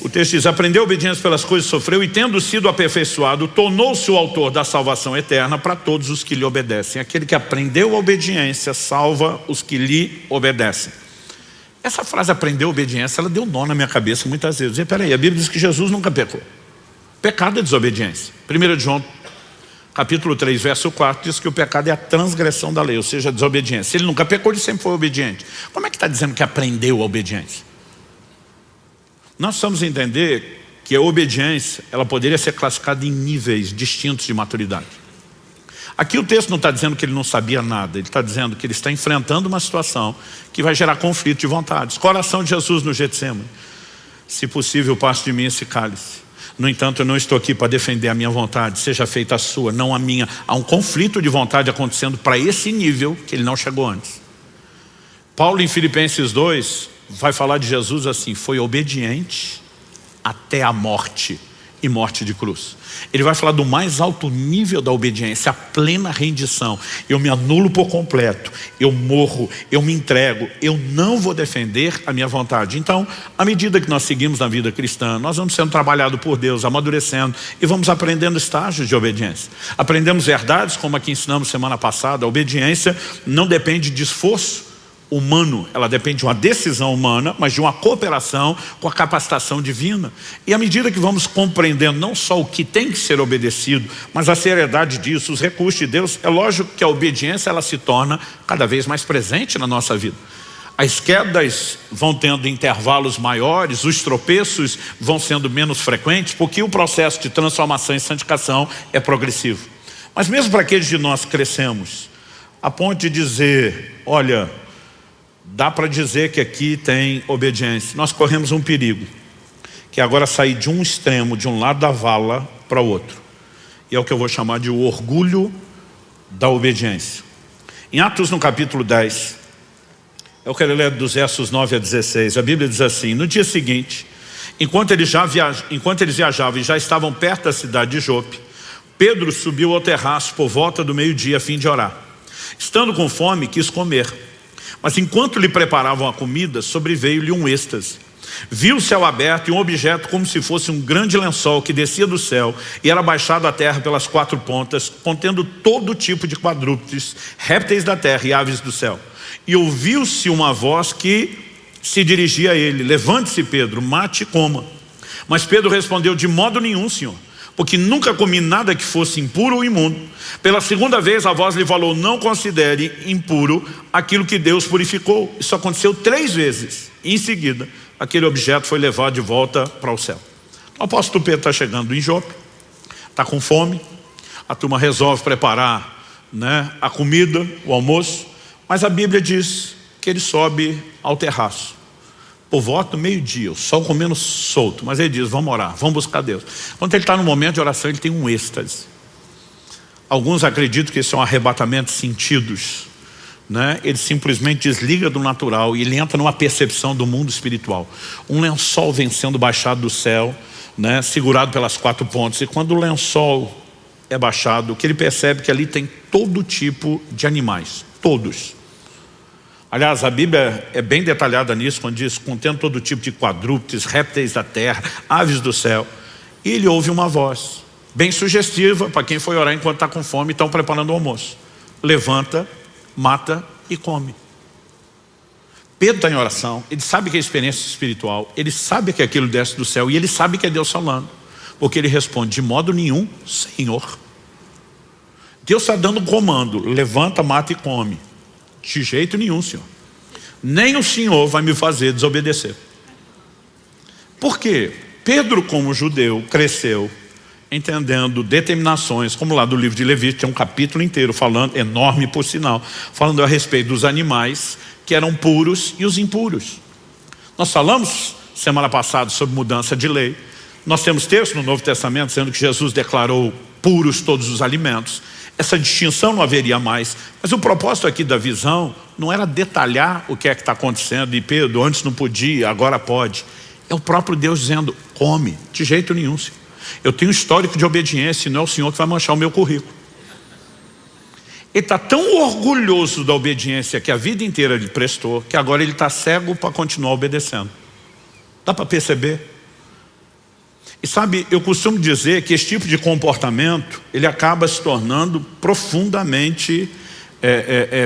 O texto diz, aprendeu a obediência pelas coisas que sofreu e tendo sido aperfeiçoado, tornou-se o autor da salvação eterna para todos os que lhe obedecem. Aquele que aprendeu a obediência salva os que lhe obedecem. Essa frase aprendeu a obediência, ela deu nó na minha cabeça muitas vezes. E peraí, a Bíblia diz que Jesus nunca pecou. Pecado é desobediência. 1 João, capítulo 3, verso 4, diz que o pecado é a transgressão da lei, ou seja, a desobediência. Ele nunca pecou, ele sempre foi obediente. Como é que está dizendo que aprendeu a obediência? Nós precisamos entender que a obediência, ela poderia ser classificada em níveis distintos de maturidade. Aqui o texto não está dizendo que ele não sabia nada, ele está dizendo que ele está enfrentando uma situação que vai gerar conflito de vontades. Coração de Jesus no Getsemane. Se possível, passe de mim esse cálice. No entanto, eu não estou aqui para defender a minha vontade, seja feita a sua, não a minha. Há um conflito de vontade acontecendo para esse nível que ele não chegou antes. Paulo em Filipenses 2 vai falar de Jesus assim, foi obediente até a morte e morte de cruz. Ele vai falar do mais alto nível da obediência, a plena rendição. Eu me anulo por completo, eu morro, eu me entrego, eu não vou defender a minha vontade. Então, à medida que nós seguimos na vida cristã, nós vamos sendo trabalhados por Deus, amadurecendo e vamos aprendendo estágios de obediência. Aprendemos verdades, como aqui ensinamos semana passada, a obediência não depende de esforço humano, ela depende de uma decisão humana, mas de uma cooperação com a capacitação divina. E à medida que vamos compreendendo não só o que tem que ser obedecido, mas a seriedade disso, os recursos de Deus, é lógico que a obediência ela se torna cada vez mais presente na nossa vida. As quedas vão tendo intervalos maiores, os tropeços vão sendo menos frequentes, porque o processo de transformação e santificação é progressivo. Mas mesmo para aqueles de nós que crescemos, a ponto de dizer, olha, dá para dizer que aqui tem obediência. Nós corremos um perigo, que é agora sair de um extremo, de um lado da vala para o outro. E é o que eu vou chamar de o orgulho da obediência. Em Atos no capítulo 10, eu quero ler dos versos 9 a 16, a Bíblia diz assim, no dia seguinte, enquanto eles viajavam e já estavam perto da cidade de Jope, Pedro subiu ao terraço por volta do meio-dia a fim de orar. Estando com fome, quis comer. Mas enquanto lhe preparavam a comida, sobreveio-lhe um êxtase. Viu o céu aberto e um objeto como se fosse um grande lençol que descia do céu e era baixado à terra pelas 4 pontas, contendo todo tipo de quadrúpedes, répteis da terra e aves do céu. E ouviu-se uma voz que se dirigia a ele, levante-se Pedro, mate e coma. Mas Pedro respondeu, de modo nenhum, Senhor, porque nunca comi nada que fosse impuro ou imundo. Pela segunda vez a voz lhe falou, não considere impuro aquilo que Deus purificou. Isso aconteceu 3 vezes. E em seguida, aquele objeto foi levado de volta para o céu. O apóstolo Pedro está chegando em Jope, está com fome, a turma resolve preparar, a comida, o almoço, mas a Bíblia diz que ele sobe ao terraço. Por volta do meio-dia, o sol comendo solto, mas ele diz, vamos orar, vamos buscar Deus. Quando ele está no momento de oração, ele tem um êxtase. Alguns acreditam que isso é um arrebatamento de sentidos, Ele simplesmente desliga do natural e ele entra numa percepção do mundo espiritual. Um lençol vem sendo baixado do céu, segurado pelas 4 pontas, e quando o lençol é baixado, que ele percebe que ali tem todo tipo de animais, todos. Aliás, a Bíblia é bem detalhada nisso, quando diz, contendo todo tipo de quadrúpedes, répteis da terra, aves do céu. E ele ouve uma voz, bem sugestiva, para quem foi orar enquanto está com fome e estão preparando o almoço. Levanta, mata e come. Pedro está em oração, ele sabe que é experiência espiritual, ele sabe que aquilo desce do céu e ele sabe que é Deus falando. Porque ele responde, de modo nenhum, Senhor. Deus está dando um comando, levanta, mata e come. De jeito nenhum, Senhor. Nem o Senhor vai me fazer desobedecer. Por quê? Pedro, como judeu, cresceu entendendo determinações, como lá do livro de Levítico, tem um capítulo inteiro falando, enorme por sinal, falando a respeito dos animais que eram puros e os impuros. Nós falamos semana passada sobre mudança de lei. Nós temos texto no Novo Testamento dizendo que Jesus declarou puros todos os alimentos. Essa distinção não haveria mais. Mas o propósito aqui da visão não era detalhar o que é que está acontecendo. E Pedro, antes não podia, agora pode. É o próprio Deus dizendo, come, de jeito nenhum, Senhor. Eu tenho um histórico de obediência e não é o Senhor que vai manchar o meu currículo. Ele está tão orgulhoso da obediência que a vida inteira lhe prestou, que agora ele está cego para continuar obedecendo. Dá para perceber? E sabe, eu costumo dizer que esse tipo de comportamento, ele acaba se tornando profundamente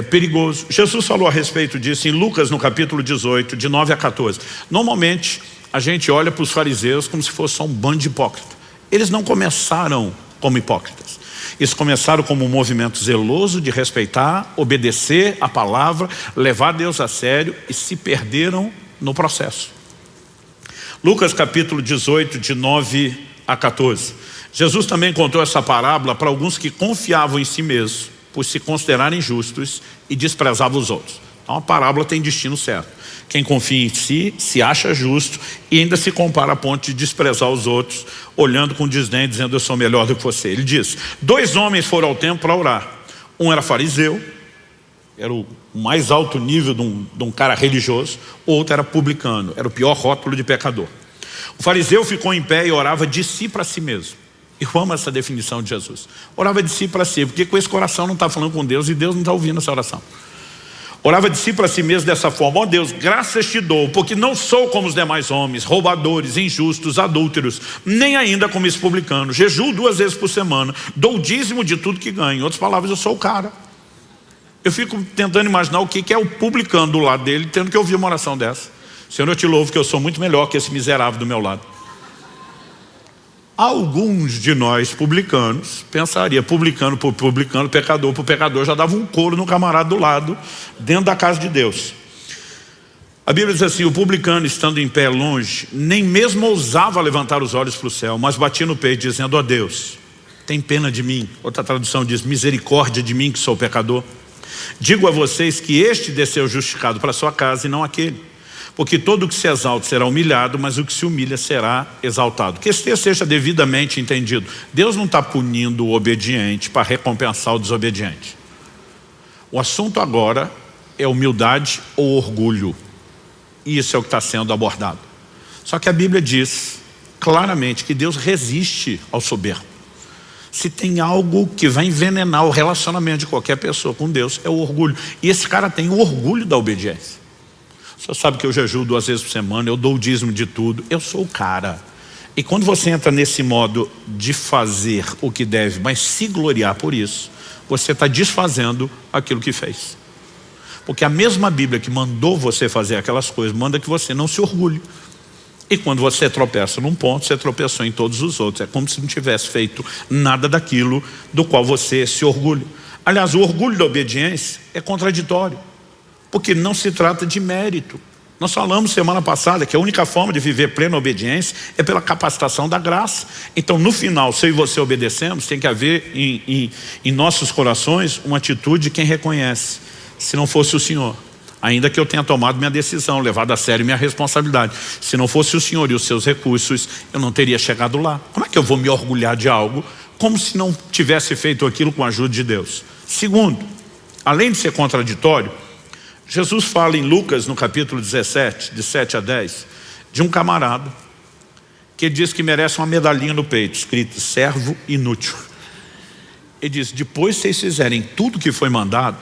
perigoso. Jesus falou a respeito disso em Lucas, no capítulo 18, de 9 a 14. Normalmente, a gente olha para os fariseus como se fosse só um bando de hipócritas. Eles não começaram como hipócritas. Eles começaram como um movimento zeloso de respeitar, obedecer a palavra, levar Deus a sério e se perderam no processo. Lucas capítulo 18, de 9 a 14. Jesus também contou essa parábola para alguns que confiavam em si mesmos, por se considerarem justos e desprezavam os outros. Então a parábola tem destino certo. Quem confia em si, se acha justo e ainda se compara a ponto de desprezar os outros, olhando com desdém, dizendo eu sou melhor do que você. Ele diz, 2 homens foram ao templo para orar. Um era fariseu, era o mais alto nível de um cara religioso. O outro era publicano, era o pior rótulo de pecador. O fariseu ficou em pé e orava de si para si mesmo. Eu amo essa definição de Jesus. Orava de si para si, porque com esse coração não está falando com Deus e Deus não está ouvindo essa oração. Orava de si para si mesmo dessa forma, ó Deus, graças te dou, porque não sou como os demais homens, roubadores, injustos, adúlteros, nem ainda como esse publicano. Jejuo 2 vezes por semana, dou o dízimo de tudo que ganho. Em outras palavras, eu sou o cara. Eu fico tentando imaginar o que é o publicano do lado dele, tendo que ouvir uma oração dessa. Senhor, eu te louvo que eu sou muito melhor que esse miserável do meu lado. Alguns de nós publicanos pensaria, publicano por publicano, pecador por pecador, já dava um couro no camarada do lado, dentro da casa de Deus. A Bíblia diz assim, o publicano estando em pé longe, nem mesmo ousava levantar os olhos para o céu, mas batia no peito dizendo, ó Deus, tem pena de mim. Outra tradução diz, misericórdia de mim que sou pecador. Digo a vocês que este desceu justificado para sua casa e não aquele. Porque todo o que se exalta será humilhado, mas o que se humilha será exaltado. Que esse texto seja devidamente entendido. Deus não está punindo o obediente para recompensar o desobediente. O assunto agora é humildade ou orgulho. E isso é o que está sendo abordado. Só que a Bíblia diz claramente que Deus resiste ao soberbo. Se tem algo que vai envenenar o relacionamento de qualquer pessoa com Deus, é o orgulho. E esse cara tem o orgulho da obediência. O senhor sabe que eu jejuo 2 vezes por semana, eu dou o dízimo de tudo, eu sou o cara. E quando você entra nesse modo de fazer o que deve, mas se gloriar por isso, você está desfazendo aquilo que fez. Porque a mesma Bíblia que mandou você fazer aquelas coisas, manda que você não se orgulhe. E quando você tropeça num ponto, você tropeçou em todos os outros. É como se não tivesse feito nada daquilo do qual você se orgulha. Aliás, o orgulho da obediência é contraditório. Porque não se trata de mérito. Nós falamos semana passada que a única forma de viver plena obediência é pela capacitação da graça. Então no final, se eu e você obedecemos, tem que haver em nossos corações uma atitude de quem reconhece. Se não fosse o Senhor, ainda que eu tenha tomado minha decisão, levado a sério minha responsabilidade, se não fosse o Senhor e os seus recursos, eu não teria chegado lá. Como é que eu vou me orgulhar de algo como se não tivesse feito aquilo com a ajuda de Deus? Segundo, além de ser contraditório, Jesus fala em Lucas, no capítulo 17, de 7 a 10, de um camarada que diz que merece uma medalhinha no peito, escrito servo inútil. Ele diz, depois que vocês fizerem tudo que foi mandado,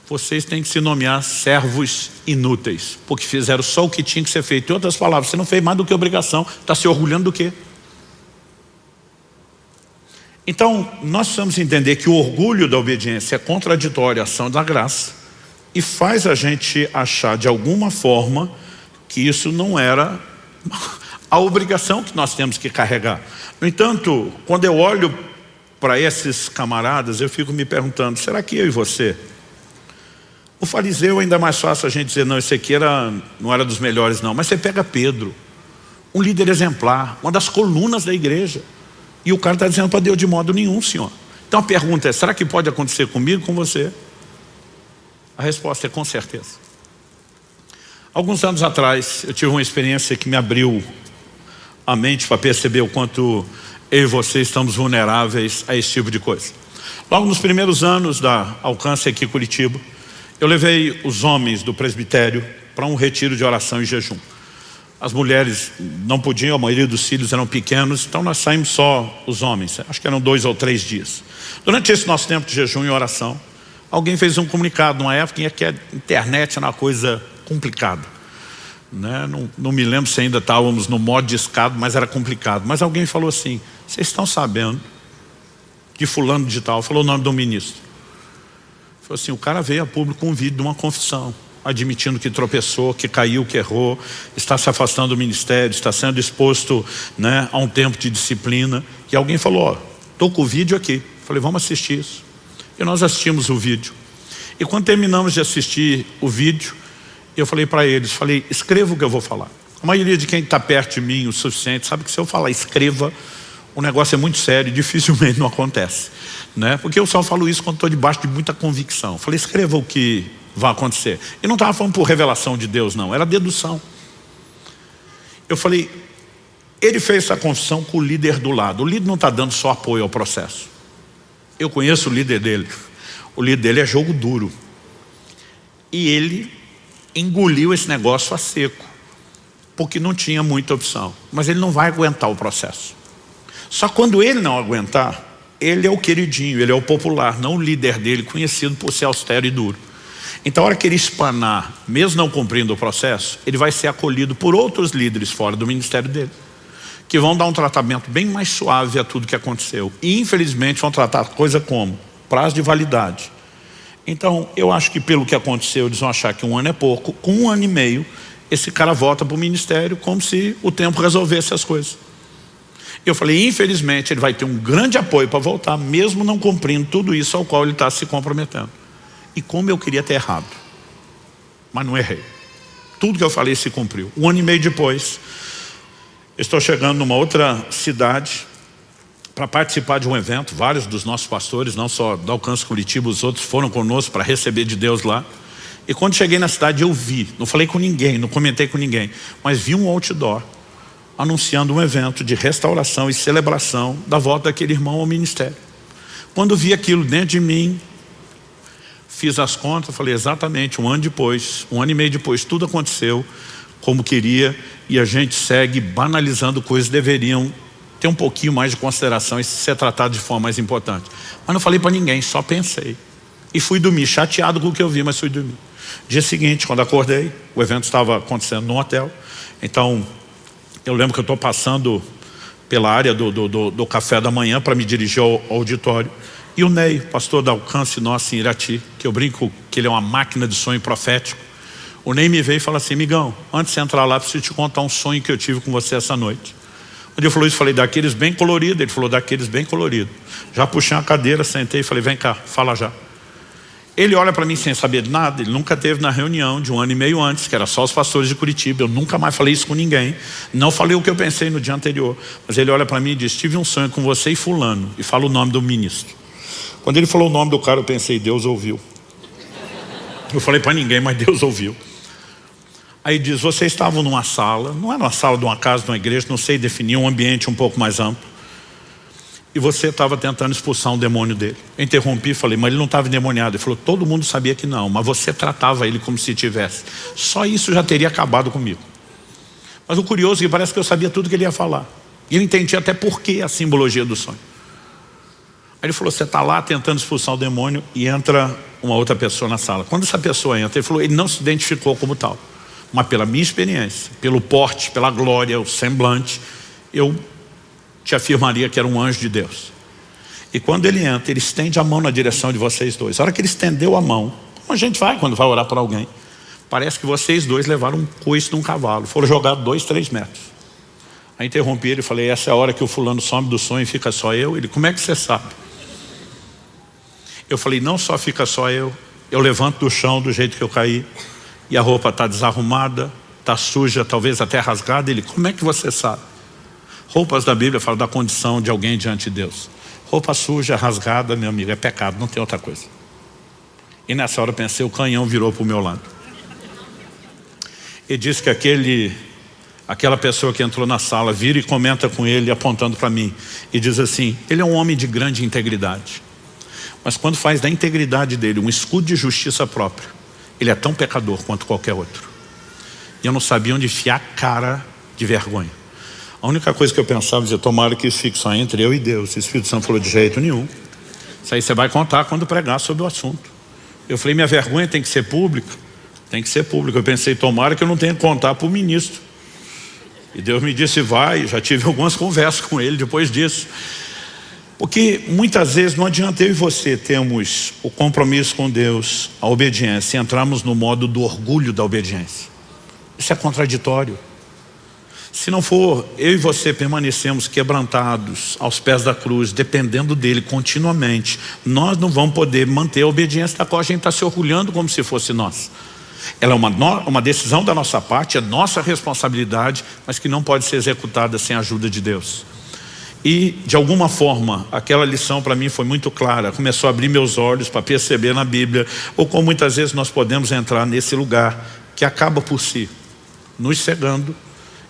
vocês têm que se nomear servos inúteis, porque fizeram só o que tinha que ser feito. Em outras palavras, você não fez mais do que obrigação, está se orgulhando do quê? Então, nós precisamos entender que o orgulho da obediência é contraditório à ação da graça e faz a gente achar de alguma forma que isso não era a obrigação que nós temos que carregar. No entanto, quando eu olho para esses camaradas, eu fico me perguntando, será que eu e você? O fariseu ainda é mais fácil a gente dizer, não, esse aqui não era dos melhores não, mas você pega Pedro, um líder exemplar, uma das colunas da igreja, e o cara está dizendo para Deus, de modo nenhum, Senhor. Então a pergunta é, será que pode acontecer comigo, com você? A resposta é com certeza. Alguns anos atrás, eu tive uma experiência que me abriu a mente para perceber o quanto eu e você estamos vulneráveis a esse tipo de coisa. Logo nos primeiros anos da Alcance aqui em Curitiba, eu levei os homens do presbitério para um retiro de oração e jejum. As mulheres não podiam, a maioria dos filhos eram pequenos, então nós saímos só os homens, acho que eram 2 ou 3 dias. Durante esse nosso tempo de jejum e oração, alguém fez um comunicado numa época em que a internet era uma coisa complicada, né? Não me lembro se ainda estávamos no modo de escada, mas era complicado. Mas alguém falou assim, vocês estão sabendo que fulano de tal, falou o nome do ministro. Falou assim, o cara veio a público com um vídeo de uma confissão, admitindo que tropeçou, que caiu, que errou, está se afastando do ministério, está sendo exposto, né, a um tempo de disciplina. E alguém falou, ó, estou com o vídeo aqui. Falei, vamos assistir isso. E nós assistimos o vídeo. E quando terminamos de assistir o vídeo, eu falei para eles, escreva o que eu vou falar. A maioria de quem está perto de mim o suficiente sabe que se eu falar escreva, o negócio é muito sério e dificilmente não acontece, né? Porque eu só falo isso quando estou debaixo de muita convicção. Falei, escreva o que vai acontecer. E não estava falando por revelação de Deus não, era dedução. Eu falei, ele fez essa confissão com o líder do lado. O líder não está dando só apoio ao processo. Eu conheço o líder dele. O líder dele é jogo duro. E ele engoliu esse negócio a seco, porque não tinha muita opção. Mas ele não vai aguentar o processo. Só quando ele não aguentar, ele é o queridinho, ele é o popular, não o líder dele, conhecido por ser austero e duro. Então a hora que ele espanar, mesmo não cumprindo o processo, ele vai ser acolhido por outros líderes fora do ministério dele, que vão dar um tratamento bem mais suave a tudo que aconteceu. E infelizmente vão tratar coisa como prazo de validade. Então eu acho que pelo que aconteceu, eles vão achar que 1 ano é pouco. Com 1 ano e meio, esse cara volta para o ministério como se o tempo resolvesse as coisas. Eu falei, infelizmente ele vai ter um grande apoio para voltar, mesmo não cumprindo tudo isso ao qual ele está se comprometendo. E como eu queria ter errado, mas não errei. Tudo que eu falei se cumpriu. 1 ano e meio depois, estou chegando numa outra cidade para participar de um evento. Vários dos nossos pastores, não só da Alcance Curitiba, os outros foram conosco para receber de Deus lá. E quando cheguei na cidade eu vi, não falei com ninguém, não comentei com ninguém, mas vi um outdoor anunciando um evento de restauração e celebração da volta daquele irmão ao ministério. Quando vi aquilo dentro de mim, fiz as contas, falei exatamente 1 ano depois, 1 ano e meio depois, tudo aconteceu como queria e a gente segue banalizando coisas que deveriam ter um pouquinho mais de consideração e ser tratado de forma mais importante. Mas não falei para ninguém, só pensei. E fui dormir, chateado com o que eu vi, mas fui dormir. Dia seguinte, quando acordei, o evento estava acontecendo num hotel, então eu lembro que eu estou passando pela área do café da manhã para me dirigir ao auditório. E o Ney, pastor da Alcance nosso em Irati, que eu brinco que ele é uma máquina de sonho profético. O Ney me veio e falou assim, amigão, antes de você entrar lá, preciso te contar um sonho que eu tive com você essa noite. Quando ele falou isso, falei, daqueles bem coloridos. Ele falou, daqueles bem coloridos. Já puxei uma cadeira, sentei e falei, vem cá, fala já. Ele olha para mim sem saber de nada. Ele nunca teve na reunião de 1 ano e meio antes, que era só os pastores de Curitiba. Eu nunca mais falei isso com ninguém. Não falei o que eu pensei no dia anterior. Mas ele olha para mim e diz, tive um sonho com você e fulano. E fala o nome do ministro. Quando ele falou o nome do cara, eu pensei, Deus ouviu. Eu falei para ninguém, mas Deus ouviu. Aí diz, vocês estavam numa sala, não era uma sala de uma casa, de uma igreja, não sei definir, um ambiente um pouco mais amplo. E você estava tentando expulsar um demônio dele. Eu interrompi e falei, mas ele não estava endemoniado. Ele falou, todo mundo sabia que não, mas você tratava ele como se tivesse. Só isso já teria acabado comigo. Mas o curioso é que parece que eu sabia tudo que ele ia falar. E eu entendi até por que a simbologia do sonho. Aí ele falou, você está lá tentando expulsar o demônio e entra uma outra pessoa na sala. Quando essa pessoa entra, ele falou, ele não se identificou como tal. Mas pela minha experiência, pelo porte, pela glória, o semblante, eu te afirmaria que era um anjo de Deus. E quando ele entra, ele estende a mão na direção de vocês dois. A hora que ele estendeu a mão, como a gente vai quando vai orar para alguém, parece que vocês dois levaram um coice de um cavalo, foram jogados 2, 3 metros. Aí interrompi ele e falei, essa é a hora que o fulano some do sonho e fica só eu. Ele, como é que você sabe? Eu falei, não só fica só eu levanto do chão do jeito que eu caí, e a roupa está desarrumada, está suja, talvez até rasgada. Ele, como é que você sabe? Roupas da Bíblia falam da condição de alguém diante de Deus. Roupa suja, rasgada, meu amigo, é pecado, não tem outra coisa. E nessa hora eu pensei, o canhão virou para o meu lado. Ele disse que aquela pessoa que entrou na sala vira e comenta com ele, apontando para mim, e diz assim, ele é um homem de grande integridade. Mas quando faz da integridade dele um escudo de justiça própria, ele é tão pecador quanto qualquer outro. E eu não sabia onde enfiar a cara de vergonha. A única coisa que eu pensava, dizia, tomara que isso fique só entre eu e Deus. O Espírito Santo falou, de jeito nenhum. Isso aí você vai contar quando pregar sobre o assunto. Eu falei, minha vergonha tem que ser pública? Tem que ser pública. Eu pensei, tomara que eu não tenha que contar para o ministro. E Deus me disse, vai. Já tive algumas conversas com ele depois disso. Porque muitas vezes não adianta eu e você termos o compromisso com Deus, a obediência, e entrarmos no modo do orgulho da obediência. Isso é contraditório. Se não for, eu e você permanecemos quebrantados aos pés da cruz, dependendo dele continuamente, nós não vamos poder manter a obediência da qual a gente está se orgulhando como se fosse nós. Ela é uma decisão da nossa parte, é nossa responsabilidade, mas que não pode ser executada sem a ajuda de Deus. E de alguma forma aquela lição para mim foi muito clara, começou a abrir meus olhos para perceber na Bíblia, ou como muitas vezes nós podemos entrar nesse lugar que acaba por si, nos cegando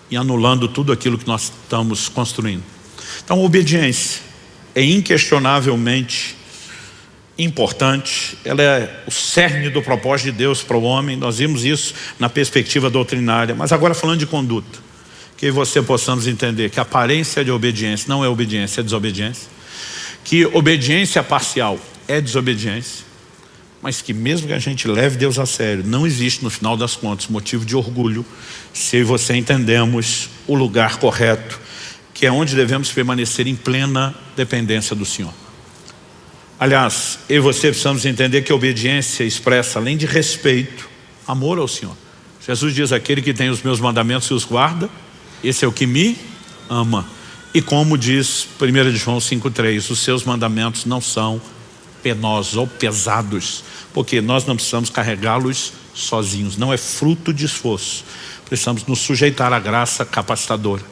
e anulando tudo aquilo que nós estamos construindo. Então a obediência é inquestionavelmente importante, ela é o cerne do propósito de Deus para o homem. Nós vimos isso na perspectiva doutrinária, mas agora falando de conduta, que você possamos entender que a aparência de obediência não é obediência, é desobediência, que obediência parcial é desobediência, mas que mesmo que a gente leve Deus a sério, não existe no final das contas motivo de orgulho se eu e você entendemos o lugar correto, que é onde devemos permanecer em plena dependência do Senhor. Aliás, eu e você precisamos entender que a obediência expressa, além de respeito, amor ao Senhor. Jesus diz, aquele que tem os meus mandamentos e os guarda, esse é o que me ama. E como diz 1 João 5,3, os seus mandamentos não são penosos ou pesados, porque nós não precisamos carregá-los sozinhos, não é fruto de esforço. Precisamos nos sujeitar à graça capacitadora.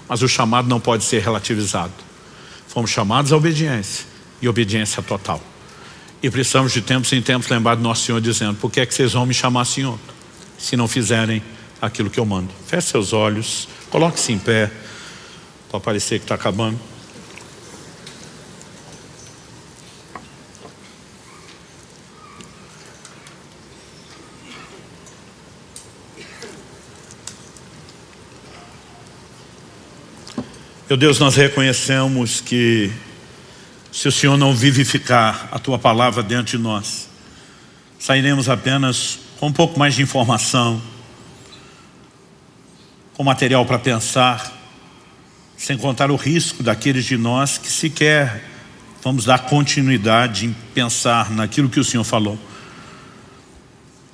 Mas o chamado não pode ser relativizado. Fomos chamados à obediência, e obediência total. E precisamos de tempos em tempos lembrar do nosso Senhor dizendo, por que é que vocês vão me chamar Senhor, se não fizerem aquilo que eu mando? Feche seus olhos, coloque-se em pé, para parecer que está acabando. Meu Deus, nós reconhecemos que se o Senhor não vivificar a Tua palavra dentro de nós, sairemos apenas com um pouco mais de informação, com material para pensar, sem contar o risco daqueles de nós que sequer vamos dar continuidade em pensar naquilo que o Senhor falou.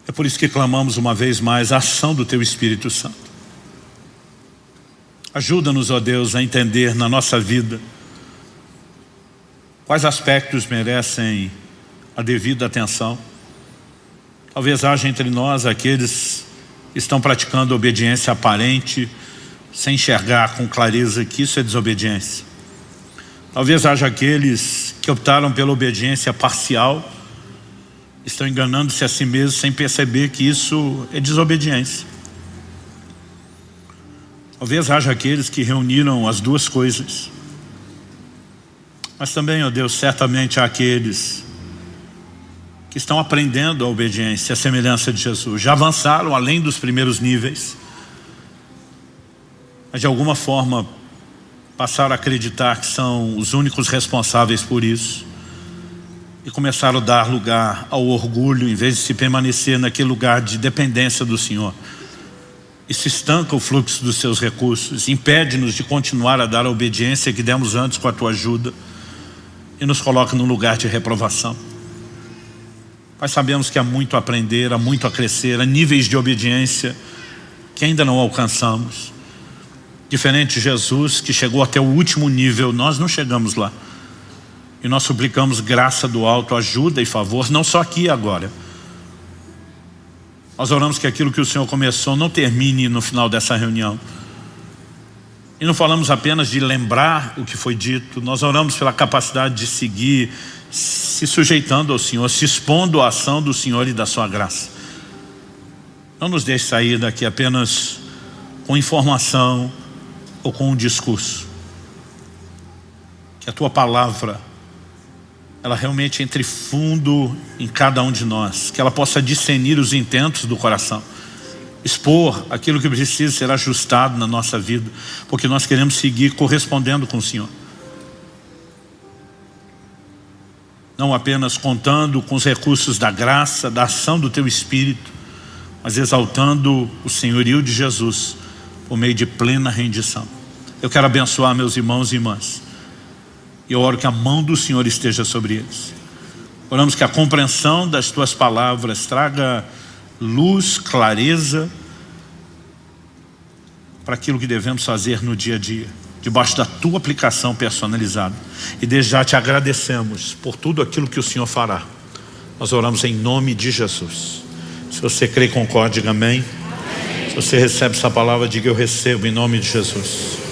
É por isso que clamamos uma vez mais a ação do Teu Espírito Santo. Ajuda-nos, ó Deus, a entender na nossa vida quais aspectos merecem a devida atenção. Talvez haja entre nós aqueles que estão praticando obediência aparente, sem enxergar com clareza que isso é desobediência. Talvez haja aqueles que optaram pela obediência parcial, estão enganando-se a si mesmos sem perceber que isso é desobediência. Talvez haja aqueles que reuniram as duas coisas. Mas também, ó Deus, certamente há aqueles que estão aprendendo a obediência, a semelhança de Jesus. Já avançaram além dos primeiros níveis, mas de alguma forma passaram a acreditar que são os únicos responsáveis por isso. e começaram a dar lugar ao orgulho, em vez de se permanecer naquele lugar de dependência do Senhor. Isso estanca o fluxo dos seus recursos, impede-nos de continuar a dar a obediência que demos antes com a tua ajuda e nos coloca num lugar de reprovação. Pai, sabemos que há muito a aprender, há muito a crescer, há níveis de obediência que ainda não alcançamos. Diferente de Jesus, que chegou até o último nível, nós não chegamos lá. E nós suplicamos graça do alto, ajuda e favor, não só aqui e agora. Nós oramos que aquilo que o Senhor começou não termine no final dessa reunião. E não falamos apenas de lembrar o que foi dito, nós oramos pela capacidade de seguir, se sujeitando ao Senhor, se expondo à ação do Senhor e da sua graça. Não nos deixe sair daqui apenas com informação ou com um discurso. Que a tua palavra, ela realmente entre fundo em cada um de nós, que ela possa discernir os intentos do coração, expor aquilo que precisa ser ajustado na nossa vida, porque nós queremos seguir correspondendo com o Senhor. Não apenas contando com os recursos da graça, da ação do teu Espírito, mas exaltando o senhorio de Jesus por meio de plena rendição. Eu quero abençoar meus irmãos e irmãs. E eu oro que a mão do Senhor esteja sobre eles. Oramos que a compreensão das tuas palavras traga luz, clareza para aquilo que devemos fazer no dia a dia, debaixo da tua aplicação personalizada. E desde já te agradecemos por tudo aquilo que o Senhor fará. Nós oramos em nome de Jesus. Se você crê e concorde, diga amém. Se você recebe essa palavra, diga eu recebo em nome de Jesus.